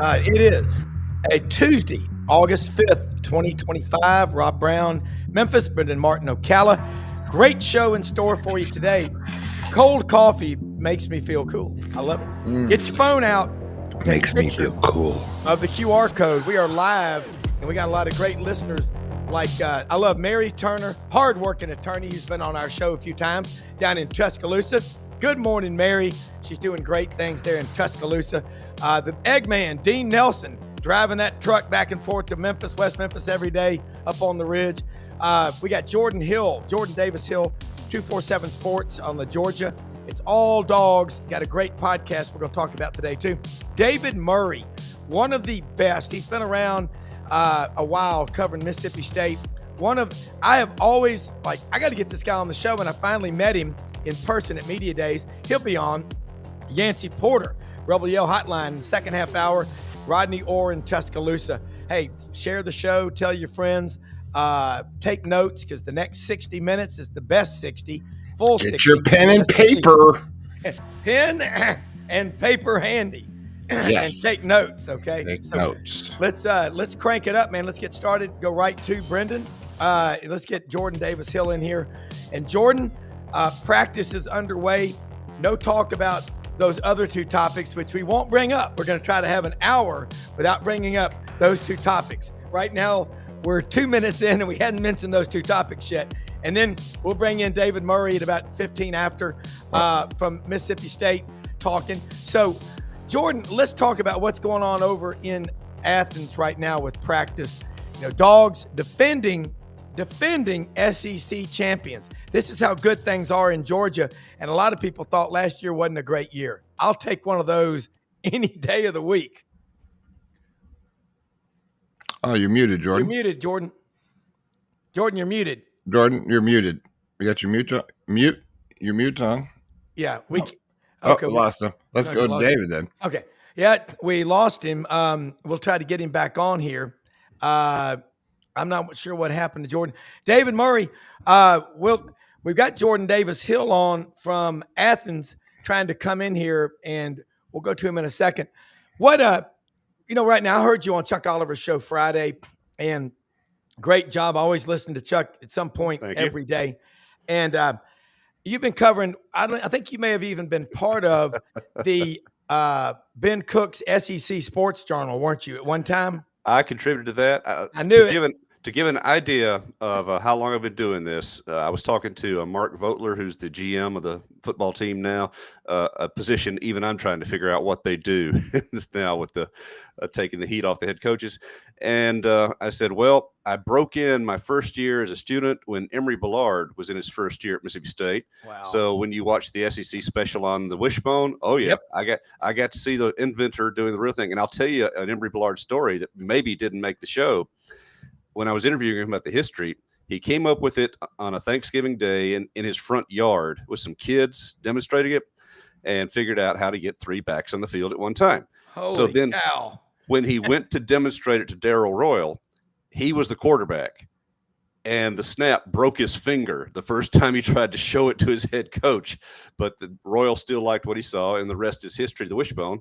It is a Tuesday, August 5th, 2025. Rob Brown, Memphis, Brendan Martin, Ocala. Great show in store for you today. Cold coffee makes me feel cool. I love it. Get your phone out. Makes me feel cool. Of the QR code. We are live, and we got a lot of great listeners. Like, I love Mary Turner, hardworking attorney who's been on our show a few times down in Tuscaloosa. Good morning, Mary. She's doing great things there in Tuscaloosa. The Eggman, Dean Nelson, driving that truck back and forth to Memphis, West Memphis every day up on the ridge. We got Jordan Davis Hill, 247 Sports on the Georgia. It's all dogs. Got a great podcast we're going to talk about today, too. David Murray, one of the best. He's been around a while covering Mississippi State. I have always, I got to get this guy on the show, and I finally met him in person at Media Days. He'll be on. Yancy Porter, Rebel Yell Hotline in the second half hour. Rodney Orr in Tuscaloosa. Hey, share the show. Tell your friends. Take notes because the next 60 minutes is the best 60. Full Get 60 your pen and paper. Pen and paper handy. Yes. And take notes, okay? Take notes. Let's crank it up, man. Let's get started. Go right to Brendan. Let's get Jordan Davis Hill in here. And Jordan, practice is underway. No talk about those other two topics, which we won't bring up. We're going to try to have an hour without bringing up those two topics. Right now, we're 2 minutes in, and we hadn't mentioned those two topics yet. And then we'll bring in David Murray at about 15 after from Mississippi State talking. So, Jordan, let's talk about what's going on over in Athens right now with practice. You know, dogs defending SEC champions. This is how good things are in Georgia. And a lot of people thought last year wasn't a great year. I'll take one of those any day of the week. Oh, you're muted, Jordan. You're muted, Jordan. Jordan, you're muted. Jordan, you're muted. You got your mute? Your mute on? Yeah. Okay, lost him. Let's go to David then. Okay. Yeah, we lost him. We'll try to get him back on here. I'm not sure what happened to Jordan. David Murray, we've got Jordan Davis Hill on from Athens trying to come in here, and we'll go to him in a second. Right now I heard you on Chuck Oliver's show Friday, and great job. I always listen to Chuck at some point every day. And you've been covering, I think you may have even been part of the Ben Cook's SEC Sports Journal, weren't you, at one time? I contributed to that. I knew it. To give an idea of how long I've been doing this, I was talking to Mark Vogtler, who's the GM of the football team now, a position even I'm trying to figure out what they do now with the taking the heat off the head coaches. And I said, well, I broke in my first year as a student when Emory Ballard was in his first year at Mississippi State. Wow. So when you watch the SEC special on the wishbone, Yep. I got to see the inventor doing the real thing. And I'll tell you an Emory Ballard story that maybe didn't make the show. When I was interviewing him about the history, he came up with it on a Thanksgiving day in his front yard with some kids demonstrating it and figured out how to get 3 backs on the field at one time. Holy cow. When he went to demonstrate it to Darrell Royal, he was the quarterback, and the snap broke his finger the first time he tried to show it to his head coach. But the Royal still liked what he saw, and the rest is history, the wishbone.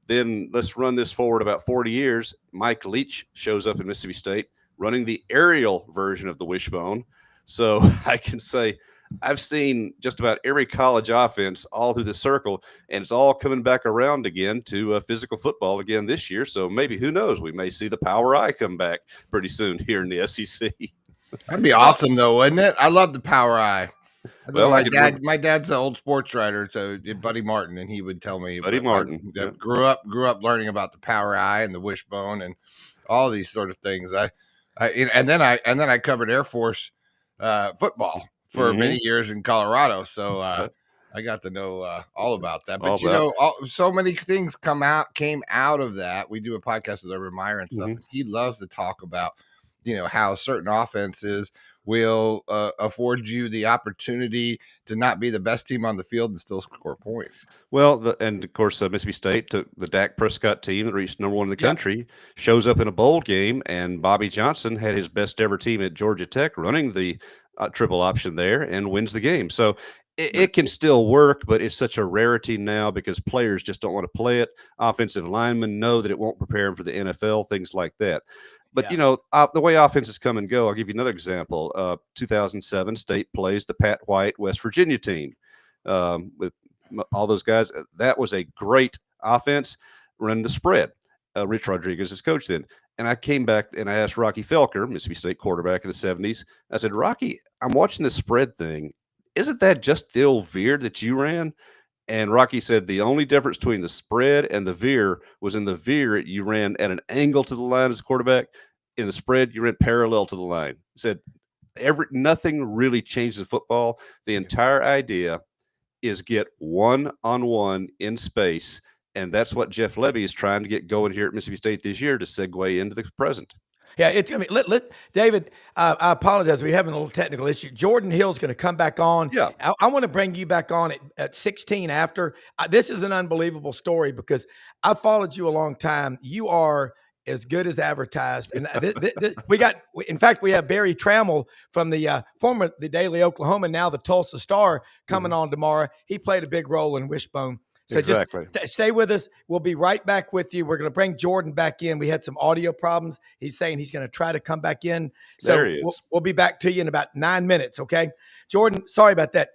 Then let's run this forward about 40 years. Mike Leach shows up in Mississippi State, running the aerial version of the wishbone. So I can say I've seen just about every college offense all through the circle, and it's all coming back around again to physical football again this year. So maybe, who knows, we may see the Power Eye come back pretty soon here in the SEC. That'd be awesome, though, wouldn't it? I love the Power Eye. Well, my dad's an old sports writer, so Buddy Martin, and he would tell me. Martin grew up learning about the Power Eye and the wishbone and all these sort of things. And then I covered Air Force football for many years in Colorado, so I got to know all about that. But so many things came out of that. We do a podcast with Urban Meyer and stuff. And he loves to talk about how certain offenses will afford you the opportunity to not be the best team on the field and still score points. Well, and of course, Mississippi State took the Dak Prescott team that reached number 1 in the country, shows up in a bowl game, and Bobby Johnson had his best ever team at Georgia Tech running the triple option there and wins the game. So it can still work, but it's such a rarity now because players just don't want to play it. Offensive linemen know that it won't prepare them for the NFL, things like that. But, the way offenses come and go, I'll give you another example. 2007, State plays the Pat White West Virginia team with all those guys. That was a great offense, running the spread. Rich Rodriguez is coach then. And I came back and I asked Rocky Felker, Mississippi State quarterback in the 70s. I said, Rocky, I'm watching this spread thing. Isn't that just the old veer that you ran? And Rocky said the only difference between the spread and the veer was in the veer, you ran at an angle to the line as a quarterback. In the spread, you ran parallel to the line. He said nothing really changes in football. The entire idea is get one-on-one in space. And that's what Jeff Lebby is trying to get going here at Mississippi State this year to segue into the present. Yeah, it's going to be. David, I apologize. We're having a little technical issue. Jordan Hill's going to come back on. Yeah. I want to bring you back on at 16 after. This is an unbelievable story because I've followed you a long time. You are as good as advertised. And we have Barry Trammell from the former the Daily Oklahoma, now the Tulsa Star, coming on tomorrow. He played a big role in Wishbone. So exactly. Just stay with us. We'll be right back with you. We're going to bring Jordan back in. We had some audio problems. He's saying he's going to try to come back in. So there he is. We'll be back to you in about 9 minutes, okay? Jordan, sorry about that.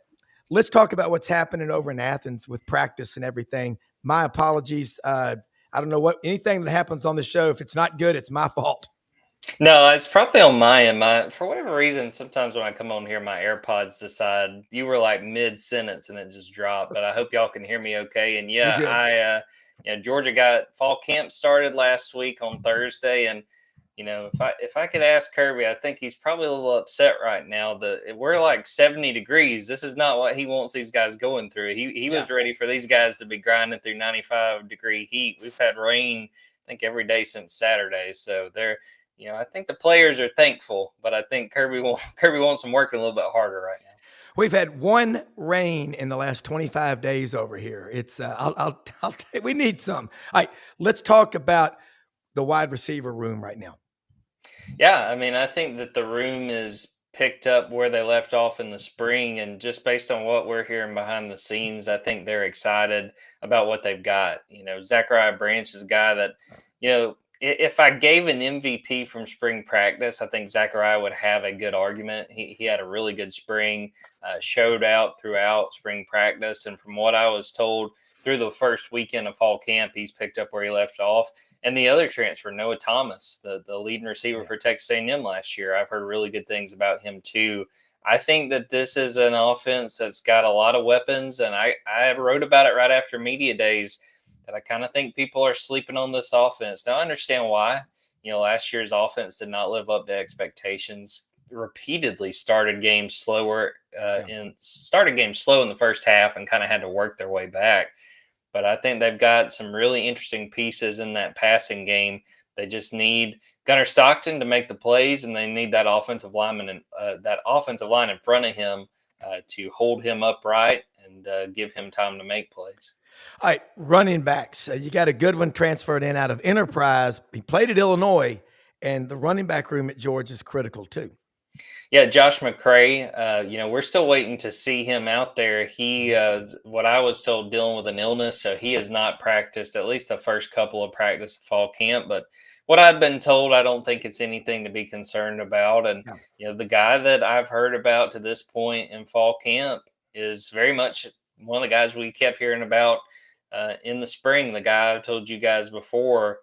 Let's talk about what's happening over in Athens with practice and everything. My apologies. I don't know anything that happens on the show. If it's not good, it's my fault. No, it's probably on my end. For whatever reason, sometimes when I come on here, my AirPods decide you were like mid-sentence and it just dropped. But I hope y'all can hear me okay. And yeah, Georgia got fall camp started last week on Thursday, and if I could ask Kirby, I think he's probably a little upset right now that we're like 70 degrees. This is not what he wants these guys going through. He was ready for these guys to be grinding through 95-degree heat. We've had rain, I think, every day since Saturday, so they're. I think the players are thankful, but I think Kirby wants them working a little bit harder right now. We've had one rain in the last 25 days over here. It's we need some. All right, let's talk about the wide receiver room right now. Yeah, I mean, I think that the room is picked up where they left off in the spring, and just based on what we're hearing behind the scenes, I think they're excited about what they've got. Zachariah Branch is a guy that, if I gave an MVP from spring practice, I think Zachariah would have a good argument. He had a really good spring, showed out throughout spring practice. And from what I was told through the first weekend of fall camp, he's picked up where he left off. And the other transfer, Noah Thomas, the leading receiver for Texas A&M last year, I've heard really good things about him too. I think that this is an offense that's got a lot of weapons. And I wrote about it right after media days. I kind of think people are sleeping on this offense. Now, I understand why. Last year's offense did not live up to expectations. Repeatedly started games slow in the first half and kind of had to work their way back. But I think they've got some really interesting pieces in that passing game. They just need Gunnar Stockton to make the plays, and they need that offensive line in front of him to hold him upright and give him time to make plays. All right, running backs. You got a good one transferred in out of Enterprise. He played at Illinois, and the running back room at Georgia is critical too. Yeah, Josh McCray, we're still waiting to see him out there. He, what I was told, dealing with an illness, so he has not practiced at least the first couple of practice of fall camp. But what I've been told, I don't think it's anything to be concerned about. And, the guy that I've heard about to this point in fall camp is very much one of the guys we kept hearing about in the spring. The guy I told you guys before,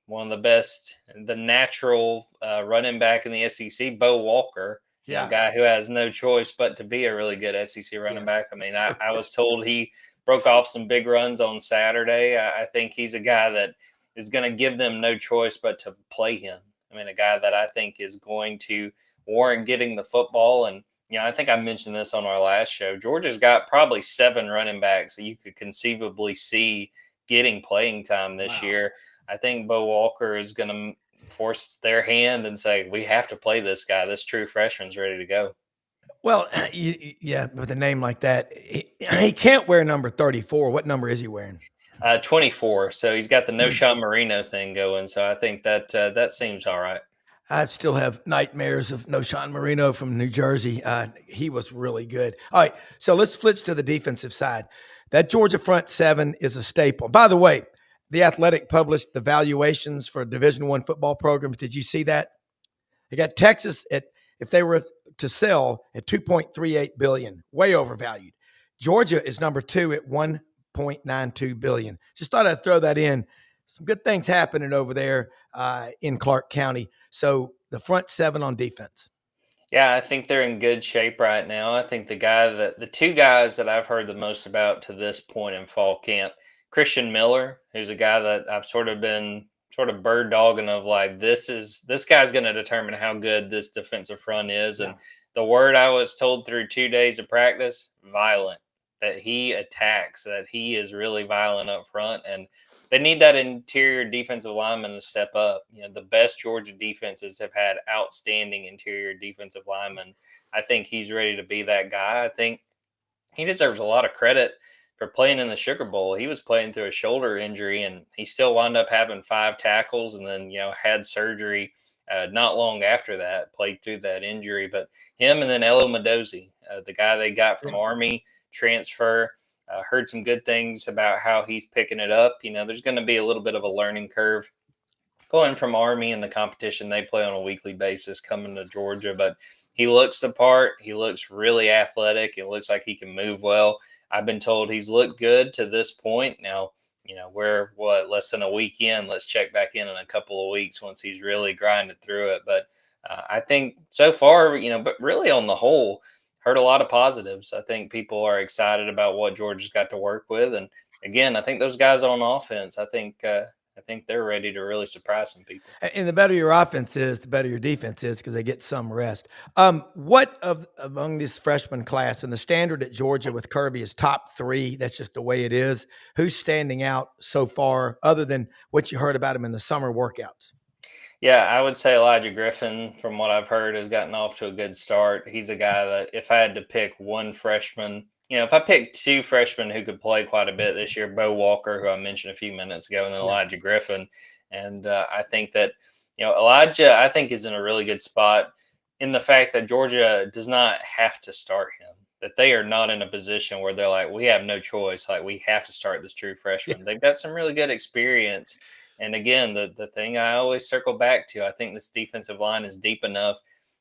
one of the best, the natural running back in the SEC, Bo Walker, a guy who has no choice but to be a really good SEC running back. I mean, I was told he broke off some big runs on Saturday. I think he's a guy that is going to give them no choice but to play him. I mean, a guy that I think is going to warrant getting the football. And, I think I mentioned this on our last show. Georgia's got probably 7 running backs that you could conceivably see getting playing time this year. I think Bo Walker is going to force their hand and say, we have to play this guy. This true freshman's ready to go. Well, with a name like that, he can't wear number 34. What number is he wearing? 24. So he's got the No Sean Marino thing going. So I think that seems all right. I still have nightmares of Noshan Marino from New Jersey. He was really good. All right, so let's flip to the defensive side. That Georgia front seven is a staple. By the way, the Athletic published the valuations for Division I football programs. Did you see that? They got Texas at, if they were to sell, at 2.38 billion, way overvalued. Georgia is number 2 at 1.92 billion. Just thought I'd throw that in. Some good things happening over there in Clark County. So the front seven on defense. Yeah, I think they're in good shape right now. I think the two guys that I've heard the most about to this point in fall camp, Christian Miller, who's a guy that I've sort of been sort of bird dogging of like, this guy's going to determine how good this defensive front is. Yeah. And the word I was told through 2 days of practice, violent, that he attacks, that he is really violent up front. And they need that interior defensive lineman to step up. The best Georgia defenses have had outstanding interior defensive linemen. I think he's ready to be that guy. I think he deserves a lot of credit for playing in the Sugar Bowl. He was playing through a shoulder injury, and he still wound up having 5 tackles, and then had surgery not long after that. Played through that injury, but him and then Elo Mendoza, the guy they got from Army transfer. Heard some good things about how he's picking it up. There's going to be a little bit of a learning curve going from Army and the competition they play on a weekly basis coming to Georgia, but he looks the part. He looks really athletic. It looks like he can move well. I've been told he's looked good to this point. Now, we're less than a week in. Let's check back in a couple of weeks once he's really grinded through it. But I think so far, but really on the whole, heard a lot of positives. I think people are excited about what Georgia's got to work with. And again, I think those guys on offense, I think they're ready to really surprise some people. And the better your offense is, the better your defense is because they get some rest. What among this freshman class and the standard at Georgia with Kirby is top 3? That's just the way it is. Who's standing out so far other than what you heard about him in the summer workouts? Yeah, I would say Elijah Griffin, from what I've heard, has gotten off to a good start. He's a guy that if I had to pick one freshman, if I picked 2 freshmen who could play quite a bit this year, Bo Walker, who I mentioned a few minutes ago, and then Elijah Griffin. And I think that, Elijah, I think is in a really good spot in the fact that Georgia does not have to start him, that they are not in a position where they're like, we have no choice. Like, we have to start this true freshman. They've got some really good experience. And again, the thing I always circle back to, I think this defensive line is deep enough.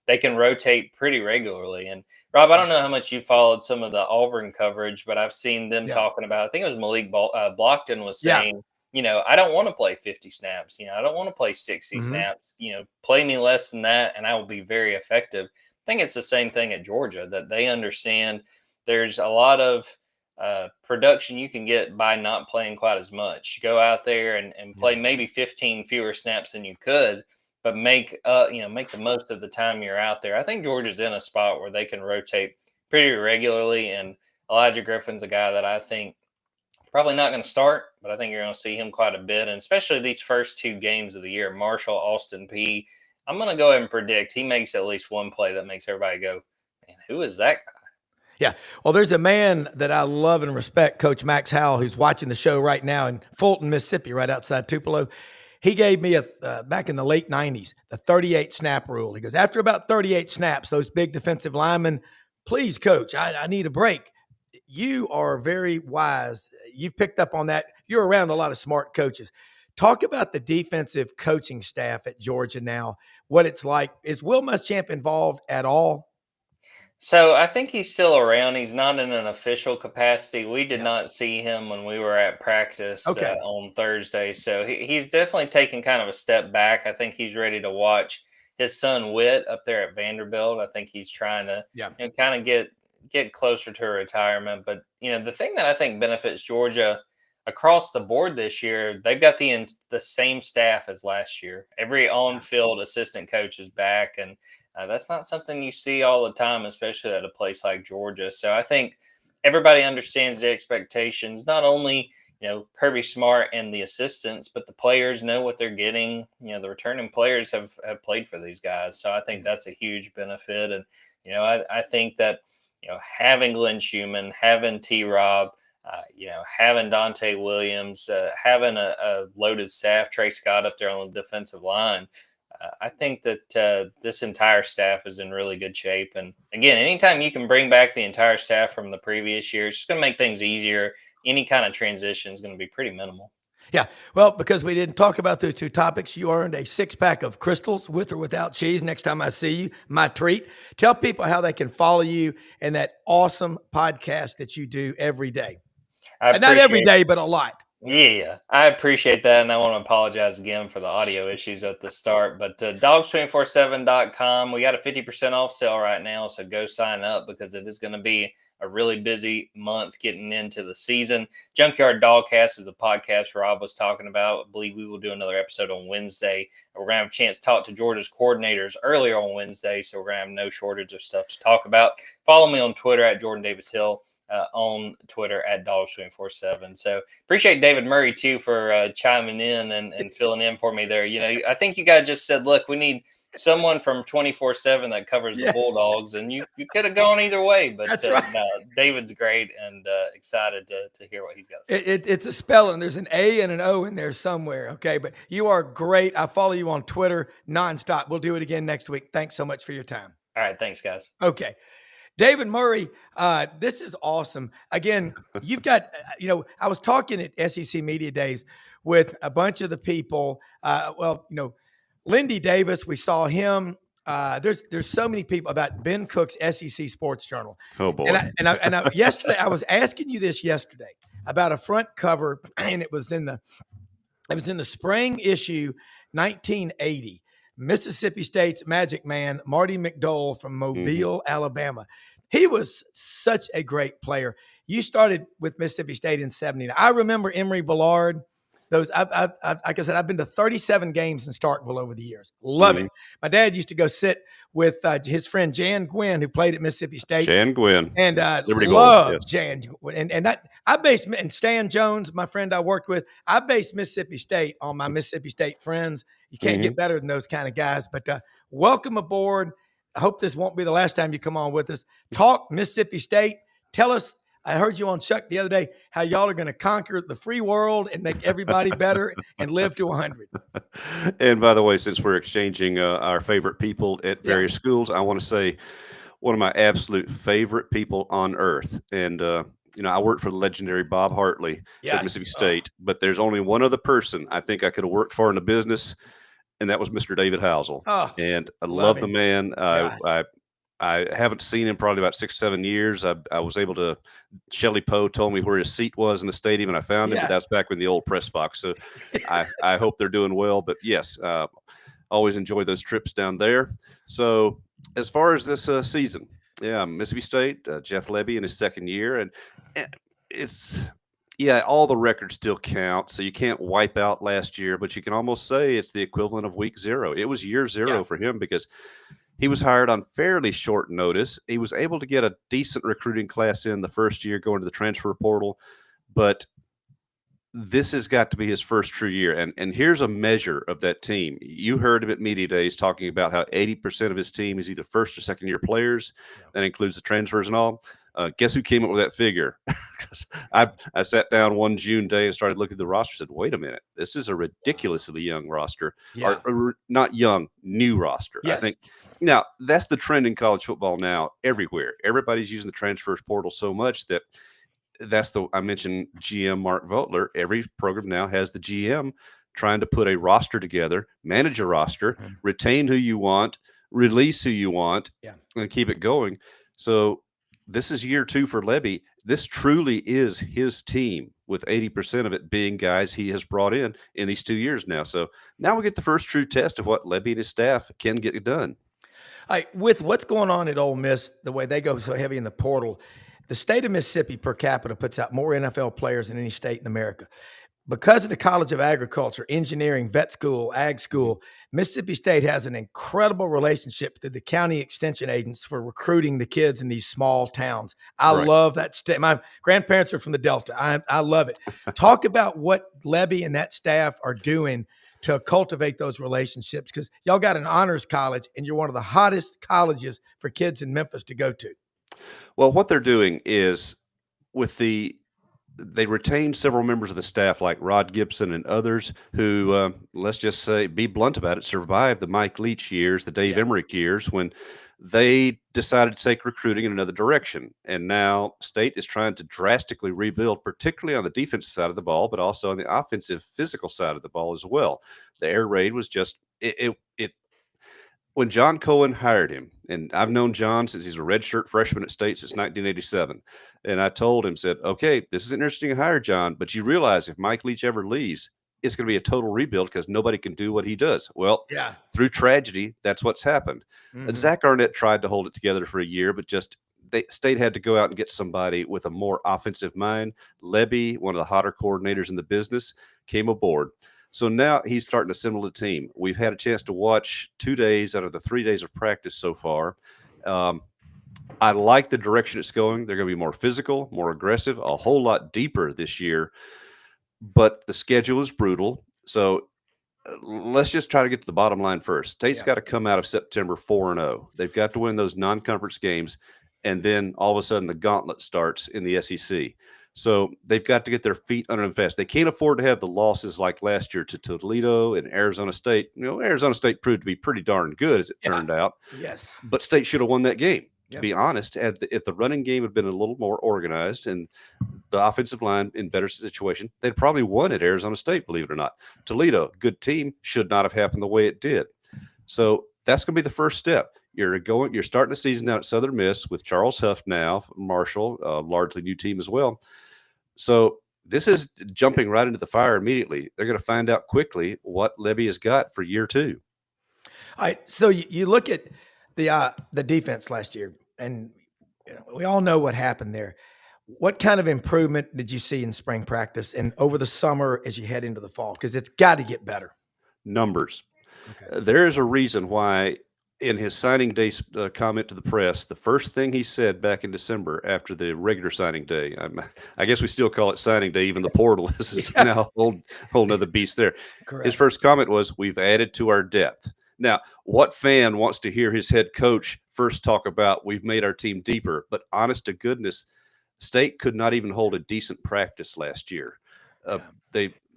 They can rotate pretty regularly. And Rob, I don't know how much you followed some of the Auburn coverage, but I've seen them talking about, I think it was Malik Blockton was saying, I don't want to play 50 snaps. I don't want to play 60 snaps. Play me less than that, and I will be very effective. I think it's the same thing at Georgia, that they understand there's a lot of production you can get by not playing quite as much. Go out there and play maybe 15 fewer snaps than you could, but make the most of the time you're out there. I think Georgia's in a spot where they can rotate pretty regularly, and Elijah Griffin's a guy that I think probably not going to start, but I think you're going to see him quite a bit, and especially these first 2 games of the year. Marshall, Austin Peay. I'm going to go ahead and predict he makes at least one play that makes everybody go, man, who is that guy? Yeah. Well, there's a man that I love and respect, Coach Max Howell, who's watching the show right now in Fulton, Mississippi, right outside Tupelo. He gave me back in the late 90s, the 38 snap rule. He goes, after about 38 snaps, those big defensive linemen, please, coach, I need a break. You are very wise. You've picked up on that. You're around a lot of smart coaches. Talk about the defensive coaching staff at Georgia now, what it's like. Is Will Muschamp involved at all? So I think he's still around. He's not in an official capacity. We did not see him when we were at practice on Thursday. So he's definitely taken kind of a step back. I think he's ready to watch his son Witt up there at Vanderbilt. I think he's trying to kind of get closer to a retirement. But, the thing that I think benefits Georgia across the board this year, they've got the same staff as last year. Every on-field assistant coach is back, and that's not something you see all the time, especially at a place like Georgia. So I think everybody understands the expectations, not only, Kirby Smart and the assistants, but the players know what they're getting. The returning players have played for these guys. So I think that's a huge benefit. And, I think that, having Glenn Schumann, having T-Rob, having Dante Williams, having a loaded staff, Trey Scott up there on the defensive line, I think that this entire staff is in really good shape. And again, anytime you can bring back the entire staff from the previous year, it's just going to make things easier. Any kind of transition is going to be pretty minimal. Yeah. Well, because we didn't talk about those two topics, you earned a 6-pack of Crystals with or without cheese next time I see you. My treat. Tell people how they can follow you and that awesome podcast that you do every day. Not every day, but a lot. Yeah, I appreciate that. And I want to apologize again for the audio issues at the start. But dogs247.com, we got a 50% off sale right now. So go sign up because it is going to be a really busy month getting into the season. Junkyard Dogcast is the podcast Rob was talking about. I believe we will do another episode on Wednesday. We're going to have a chance to talk to Georgia's coordinators earlier on Wednesday. So we're going to have no shortage of stuff to talk about. Follow me on Twitter at Jordan Davis Hill. On Twitter at Dogs247. So appreciate David Murray too for chiming in and filling in for me there. You know, I think you guys just said, look, we need someone from 24/7 that covers the Bulldogs, and you could have gone either way. But That's right. No, David's great and excited to hear what he's got to say. It's a spelling. There's an A and an O in there somewhere. Okay, but you are great. I follow you on Twitter nonstop. We'll do it again next week. Thanks so much for your time. All right, thanks, guys. Okay. David Murray, this is awesome. Again, you've got, I was talking at SEC Media Days with a bunch of the people. Lindy Davis, we saw him. There's so many people about Ben Cook's SEC Sports Journal. Oh boy! And I yesterday I was asking you this yesterday about a front cover, and it was in the spring issue, 1980. Mississippi State's Magic Man, Marty McDowell from Mobile, Alabama. He was such a great player. You started with Mississippi State in 79. I remember Emory Ballard. Like I said, I've been to 37 games in Starkville over the years. Love it. My dad used to go sit with his friend Jan Gwynn, who played at Mississippi State. Jan Gwynn. And Liberty loved Gold, yes. Jan. And Stan Jones, my friend I worked with, I based Mississippi State on my Mississippi State friends. You can't get better than those kind of guys. But welcome aboard. I hope this won't be the last time you come on with us. Talk Mississippi State. Tell us, I heard you on Chuck the other day, how y'all are going to conquer the free world and make everybody better and live to 100. And by the way, since we're exchanging our favorite people at various schools, I want to say one of my absolute favorite people on earth. And, I worked for the legendary Bob Hartley at Mississippi State, but there's only one other person I think I could have worked for in the business, and that was Mr. David Housel. And I love the man. I haven't seen him probably about 6-7 years. I was able to, Shelley Poe told me where his seat was in the stadium, and I found him, but that's back in the old press box. So I hope they're doing well. But yes, always enjoy those trips down there. So as far as this season, Mississippi State, Jeff Lebby in his second year, and it's all the records still count. So you can't wipe out last year, but you can almost say it's the equivalent of week 0. It was year 0 for him because he was hired on fairly short notice. He was able to get a decent recruiting class in the first year going to the transfer portal, but this has got to be his first true year. And here's a measure of that team. You heard him at Media Days talking about how 80% of his team is either first or second year players. That includes the transfers and all. Guess who came up with that figure? I sat down one June day and started looking at the roster and said, wait a minute, this is a ridiculously young roster. Or not young, new roster. I think now that's the trend in college football now everywhere. Everybody's using the transfers portal so much that I mentioned GM Mark Vogtler. Every program now has the GM trying to put a roster together, manage a roster, retain who you want, release who you want, and keep it going. So this is year 2 for Lebby. This truly is his team, with 80% of it being guys he has brought in these 2 years now. So now we get the first true test of what Lebby and his staff can get done. With what's going on at Ole Miss, the way they go so heavy in the portal, the state of Mississippi per capita puts out more NFL players than any state in America. Because of the College of Agriculture, Engineering, Vet School, Ag School, Mississippi State has an incredible relationship to the county extension agents for recruiting the kids in these small towns. I love that state. My grandparents are from the Delta. I love it. Talk about what Lebby and that staff are doing to cultivate those relationships, because y'all got an honors college and you're one of the hottest colleges for kids in Memphis to go to. Well, what they're doing is with the they retained several members of the staff like Rod Gibson and others who, let's just say, be blunt about it, survived the Mike Leach years, the Dave Emmerich years when they decided to take recruiting in another direction. And now State is trying to drastically rebuild, particularly on the defensive side of the ball, but also on the offensive physical side of the ball as well. The air raid was just it when John Cohen hired him, and I've known John since he's a redshirt freshman at State since 1987, and I told him, said, okay, this is an interesting hire, John, but you realize if Mike Leach ever leaves, it's going to be a total rebuild because nobody can do what he does. Well, through tragedy, that's what's happened. Zach Arnett tried to hold it together for a year, but State had to go out and get somebody with a more offensive mind. Lebby, one of the hotter coordinators in the business, came aboard. So now he's starting to assemble a team. We've had a chance to watch 2 days out of the 3 days of practice so far. I like the direction it's going. They're going to be more physical, more aggressive, a whole lot deeper this year. But the schedule is brutal. So let's just try to get to the bottom line first. State's got to come out of September 4-0. They've got to win those non-conference games. And then all of a sudden the gauntlet starts in the SEC. So they've got to get their feet under them fast. They can't afford to have the losses like last year to Toledo and Arizona State. Arizona State proved to be pretty darn good as it turned out. Yes. But State should have won that game, to be honest. If the running game had been a little more organized and the offensive line in better situation, they'd probably won at Arizona State, believe it or not. Toledo, good team, should not have happened the way it did. So that's going to be the first step. You're starting the season out at Southern Miss with Charles Huff now, Marshall, largely new team as well. So this is jumping right into the fire immediately. They're going to find out quickly what Lebby has got for year 2. All right. So you look at the defense last year, and we all know what happened there. What kind of improvement did you see in spring practice and over the summer as you head into the fall? Because it's got to get better. Numbers. Okay. There is a reason why in his signing day comment to the press, the first thing he said back in December after the regular signing day, I guess we still call it signing day, even the portal is now a whole nother beast there. Correct. His first comment was, we've added to our depth. Now, what fan wants to hear his head coach first talk about we've made our team deeper? But honest to goodness, State could not even hold a decent practice last year.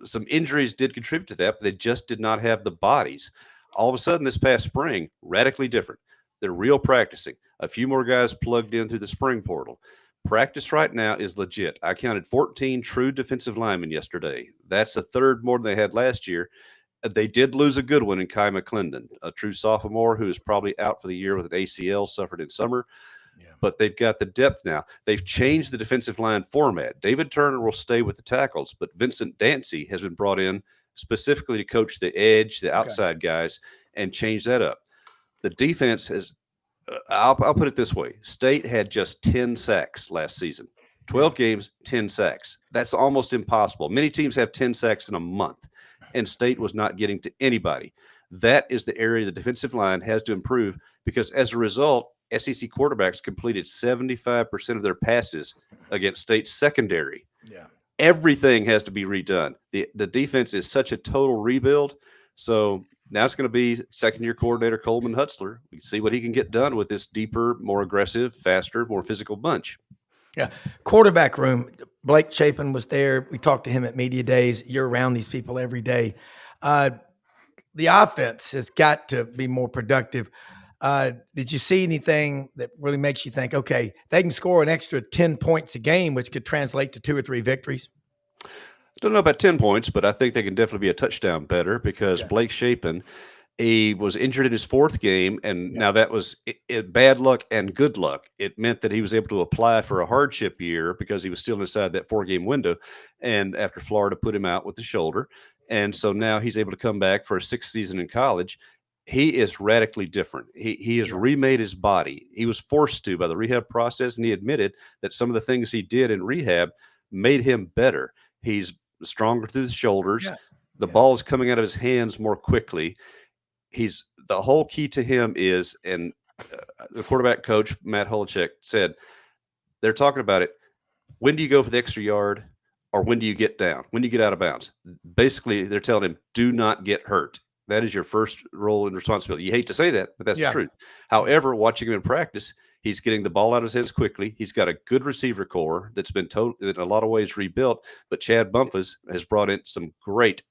Some injuries did contribute to that, but they just did not have the bodies. All of a sudden, this past spring, radically different. They're real practicing. A few more guys plugged in through the spring portal. Practice right now is legit. I counted 14 true defensive linemen yesterday. That's a third more than they had last year. They did lose a good one in Kai McClendon, a true sophomore who is probably out for the year with an ACL suffered in summer. But they've got the depth now. They've changed the defensive line format. David Turner will stay with the tackles, but Vincent Dancy has been brought in specifically to coach the edge, the outside guys, and change that up. The defense has, I'll put it this way. State had just 10 sacks last season. 12 games, 10 sacks. That's almost impossible. Many teams have 10 sacks in a month, and State was not getting to anybody. That is the area the defensive line has to improve because as a result, SEC quarterbacks completed 75% of their passes against State's secondary. Everything has to be redone. The defense is such a total rebuild. So now it's going to be second-year coordinator Coleman Hutzler. We can see what he can get done with this deeper, more aggressive, faster, more physical bunch. Yeah. Quarterback room. Blake Chapin was there. We talked to him at media days. You're around these people every day. The offense has got to be more productive. Did you see anything that really makes you think, okay, they can score an extra 10 points a game, which could translate to 2 or 3 victories? I don't know about 10 points, but I think they can definitely be a touchdown better because Blake Chapin, he was injured in his 4th game, and now that was bad luck and good luck. It meant that he was able to apply for a hardship year because he was still inside that 4-game window, and after Florida put him out with the shoulder. And so now he's able to come back for a 6th season in college. He is radically different. He has remade his body. He was forced to by the rehab process, and he admitted that some of the things he did in rehab made him better. He's stronger through the shoulders. The ball is coming out of his hands more quickly. The whole key to him is, and the quarterback coach, Matt Holochek, said, they're talking about it. When do you go for the extra yard, or when do you get down? When do you get out of bounds? Basically, they're telling him, do not get hurt. That is your first role and responsibility. You hate to say that, but that's the truth. However, watching him in practice, He's getting the ball out of his hands quickly. He's got a good receiver core that's been in a lot of ways rebuilt. But Chad Bumpus has brought in some great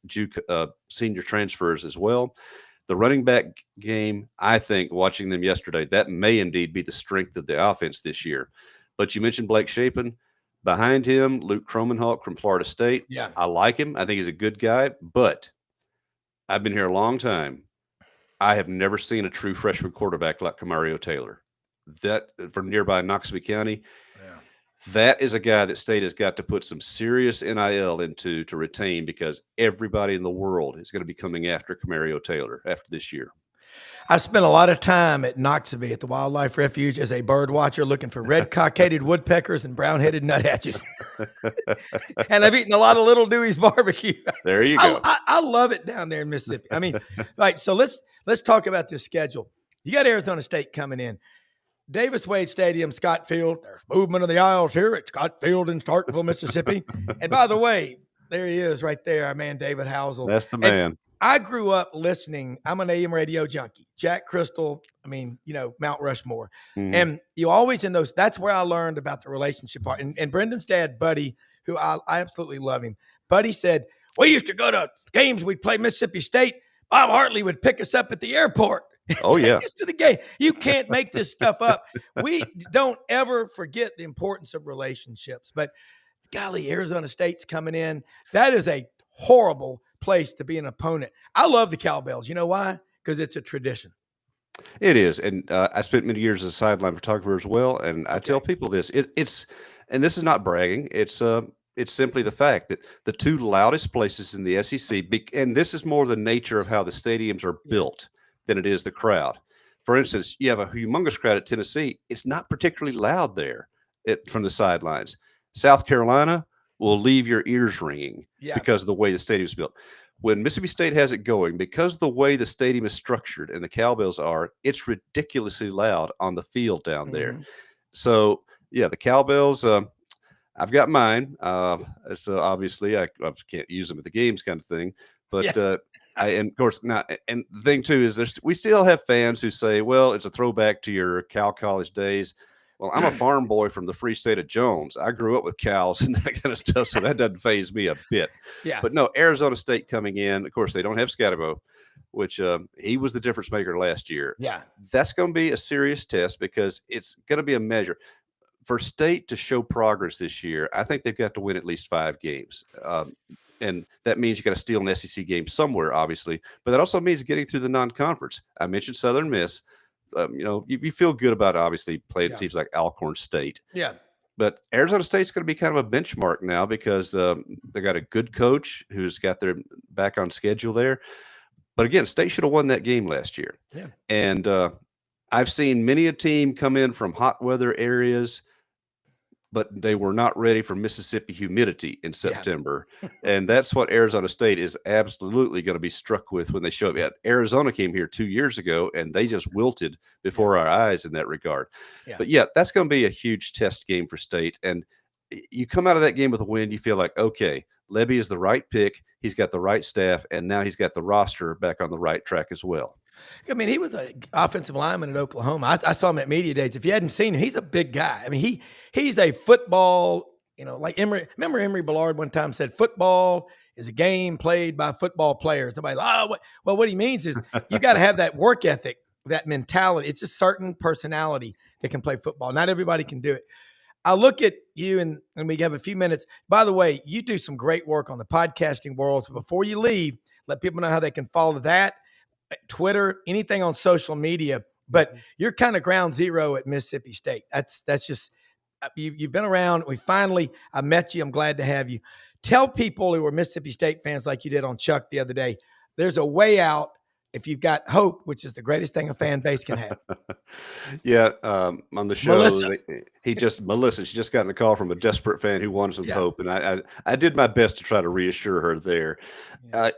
senior transfers as well. The running back game, I think, watching them yesterday, that may indeed be the strength of the offense this year. But you mentioned Blake Shapen. Behind him, Luke Kromenhawk from Florida State. Yeah. I like him. I think he's a good guy. But I've been here a long time. I have never seen a true freshman quarterback like Camario Taylor. That from nearby Knoxville County. Yeah. That is a guy that State has got to put some serious NIL into to retain, because everybody in the world is going to be coming after Camario Taylor after this year. I spent a lot of time at Knoxville at the Wildlife Refuge as a bird watcher looking for red cockaded woodpeckers and brown-headed nuthatches. And I've eaten a lot of Little Dewey's barbecue. There you go. I love it down there in Mississippi. I mean, right, so let's talk about this schedule. You got Arizona State coming in. Davis Wade Stadium, Scott Field. There's movement of the aisles here at Scott Field in Starkville, Mississippi. And by the way, there he is right there, our man David Housel. That's the man. And I grew up listening. I'm an AM radio junkie. Jack Crystal, Mount Rushmore. Mm-hmm. And you always in those, that's where I learned about the relationship part. And Brendan's dad, Buddy, who I absolutely love him. Buddy said, we used to go to games. We'd play Mississippi State. Bob Hartley would pick us up at the airport. Oh, yeah. To the game. You can't make this stuff up. We don't ever forget the importance of relationships. But golly, Arizona State's coming in. That is a horrible place to be an opponent. I love the Cowbells. You know why? Because it's a tradition. It is. And I spent many years as a sideline photographer as well. And I tell people this. It's and this is not bragging. It's simply the fact that the two loudest places in the SEC, and this is more the nature of how the stadiums are built than it is the crowd. For instance, you have a humongous crowd at Tennessee. It's not particularly loud there from the sidelines. South Carolina will leave your ears ringing because of the way the stadium is built. When Mississippi State has it going, because of the way the stadium is structured and the Cowbells are, it's ridiculously loud on the field down there. So, yeah, the Cowbells, I've got mine. So obviously I can't use them at the games kind of thing. But and of course, now, and the thing too is we still have fans who say, well, it's a throwback to your Cal College days. Well, I'm a farm boy from the free state of Jones. I grew up with cows and that kind of stuff, so that doesn't faze me a bit. Yeah. But no, Arizona State coming in. Of course, they don't have Scatterbo, which he was the difference maker last year. Yeah. That's going to be a serious test because it's going to be a measure. For State to show progress this year, I think they've got to win at least 5 games. And that means you got to steal an SEC game somewhere, obviously. But that also means getting through the non-conference. I mentioned Southern Miss. You feel good about obviously playing teams like Alcorn State. Yeah. But Arizona State's going to be kind of a benchmark now because they got a good coach who's got their back on schedule there. But again, State should have won that game last year. Yeah. And I've seen many a team come in from hot weather areas, but they were not ready for Mississippi humidity in September. Yeah. And that's what Arizona State is absolutely going to be struck with when they show up. Arizona came here 2 years ago, and they just wilted before our eyes in that regard. Yeah. But, that's going to be a huge test game for State. And you come out of that game with a win, you feel like, okay, Lebby is the right pick. He's got the right staff, and now he's got the roster back on the right track as well. I mean, he was an offensive lineman at Oklahoma. I saw him at media days. If you hadn't seen him, he's a big guy. I mean, he's a football, like Emory. Remember Emory Ballard one time said, football is a game played by football players. Somebody, what he means is you got to have that work ethic, that mentality. It's a certain personality that can play football. Not everybody can do it. I look at you, and we have a few minutes. By the way, you do some great work on the podcasting world. So before you leave, let people know how they can follow that. Twitter, anything on social media, but you're kind of ground zero at Mississippi State. That's just, you've been around. I met you. I'm glad to have you. Tell people who are Mississippi State fans like you did on Chuck the other day, there's a way out if you've got hope, which is the greatest thing a fan base can have. On the show, Melissa, she just got a call from a desperate fan who wanted some hope. And I did my best to try to reassure her there. Yeah.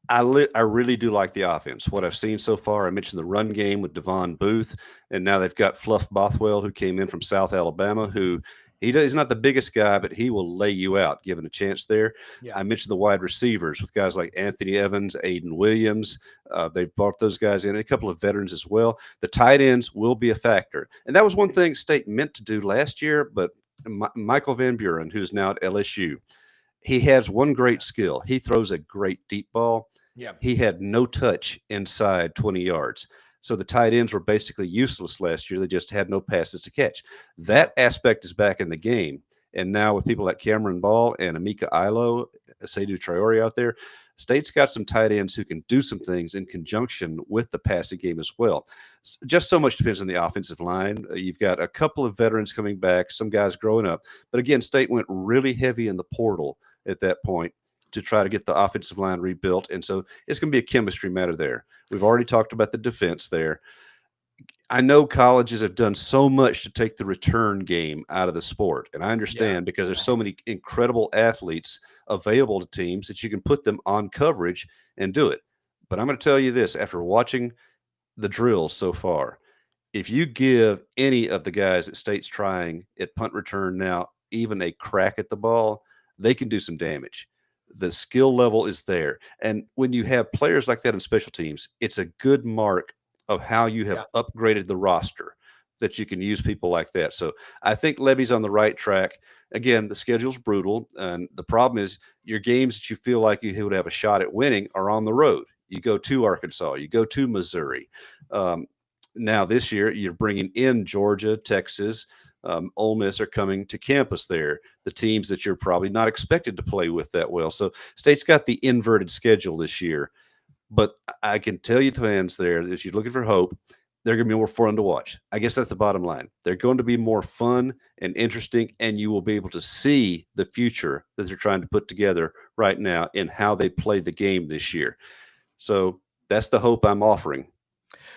I really do like the offense. What I've seen so far, I mentioned the run game with Devon Booth, and now they've got Fluff Bothwell, who came in from South Alabama, who He's not the biggest guy, but he will lay you out given a chance there. Yeah. I mentioned the wide receivers with guys like Anthony Evans, Aiden Williams. They brought those guys in, a couple of veterans as well. The tight ends will be a factor. And that was one thing State meant to do last year, but Michael Van Buren, who's now at LSU, he has one great skill. He throws a great deep ball. Yeah. He had no touch inside 20 yards. So the tight ends were basically useless last year. They just had no passes to catch. That aspect is back in the game. And now with people like Cameron Ball and Amika Ilo, Seydou Traore out there, State's got some tight ends who can do some things in conjunction with the passing game as well. Just so much depends on the offensive line. You've got a couple of veterans coming back, some guys growing up. But again, State went really heavy in the portal at that point to try to get the offensive line rebuilt. And so it's going to be a chemistry matter there. We've already talked about the defense there. I know colleges have done so much to take the return game out of the sport. And I understand because there's so many incredible athletes available to teams that you can put them on coverage and do it. But I'm going to tell you this, after watching the drills so far, if you give any of the guys that State's trying at punt return now even a crack at the ball, they can do some damage. The skill level is there. And when you have players like that in special teams, it's a good mark of how you have upgraded the roster, that you can use people like that. So I think Levy's on the right track. Again, the schedule's brutal. And the problem is your games that you feel like you would have a shot at winning are on the road. You go to Arkansas, you go to Missouri. Now this year you're bringing in Georgia, Texas, Ole Miss are coming to campus there, the teams that you're probably not expected to play with that well. So State's got the inverted schedule this year. But I can tell you, the fans there, that if you're looking for hope, they're going to be more fun to watch. I guess that's the bottom line. They're going to be more fun and interesting, and you will be able to see the future that they're trying to put together right now in how they play the game this year. So that's the hope I'm offering.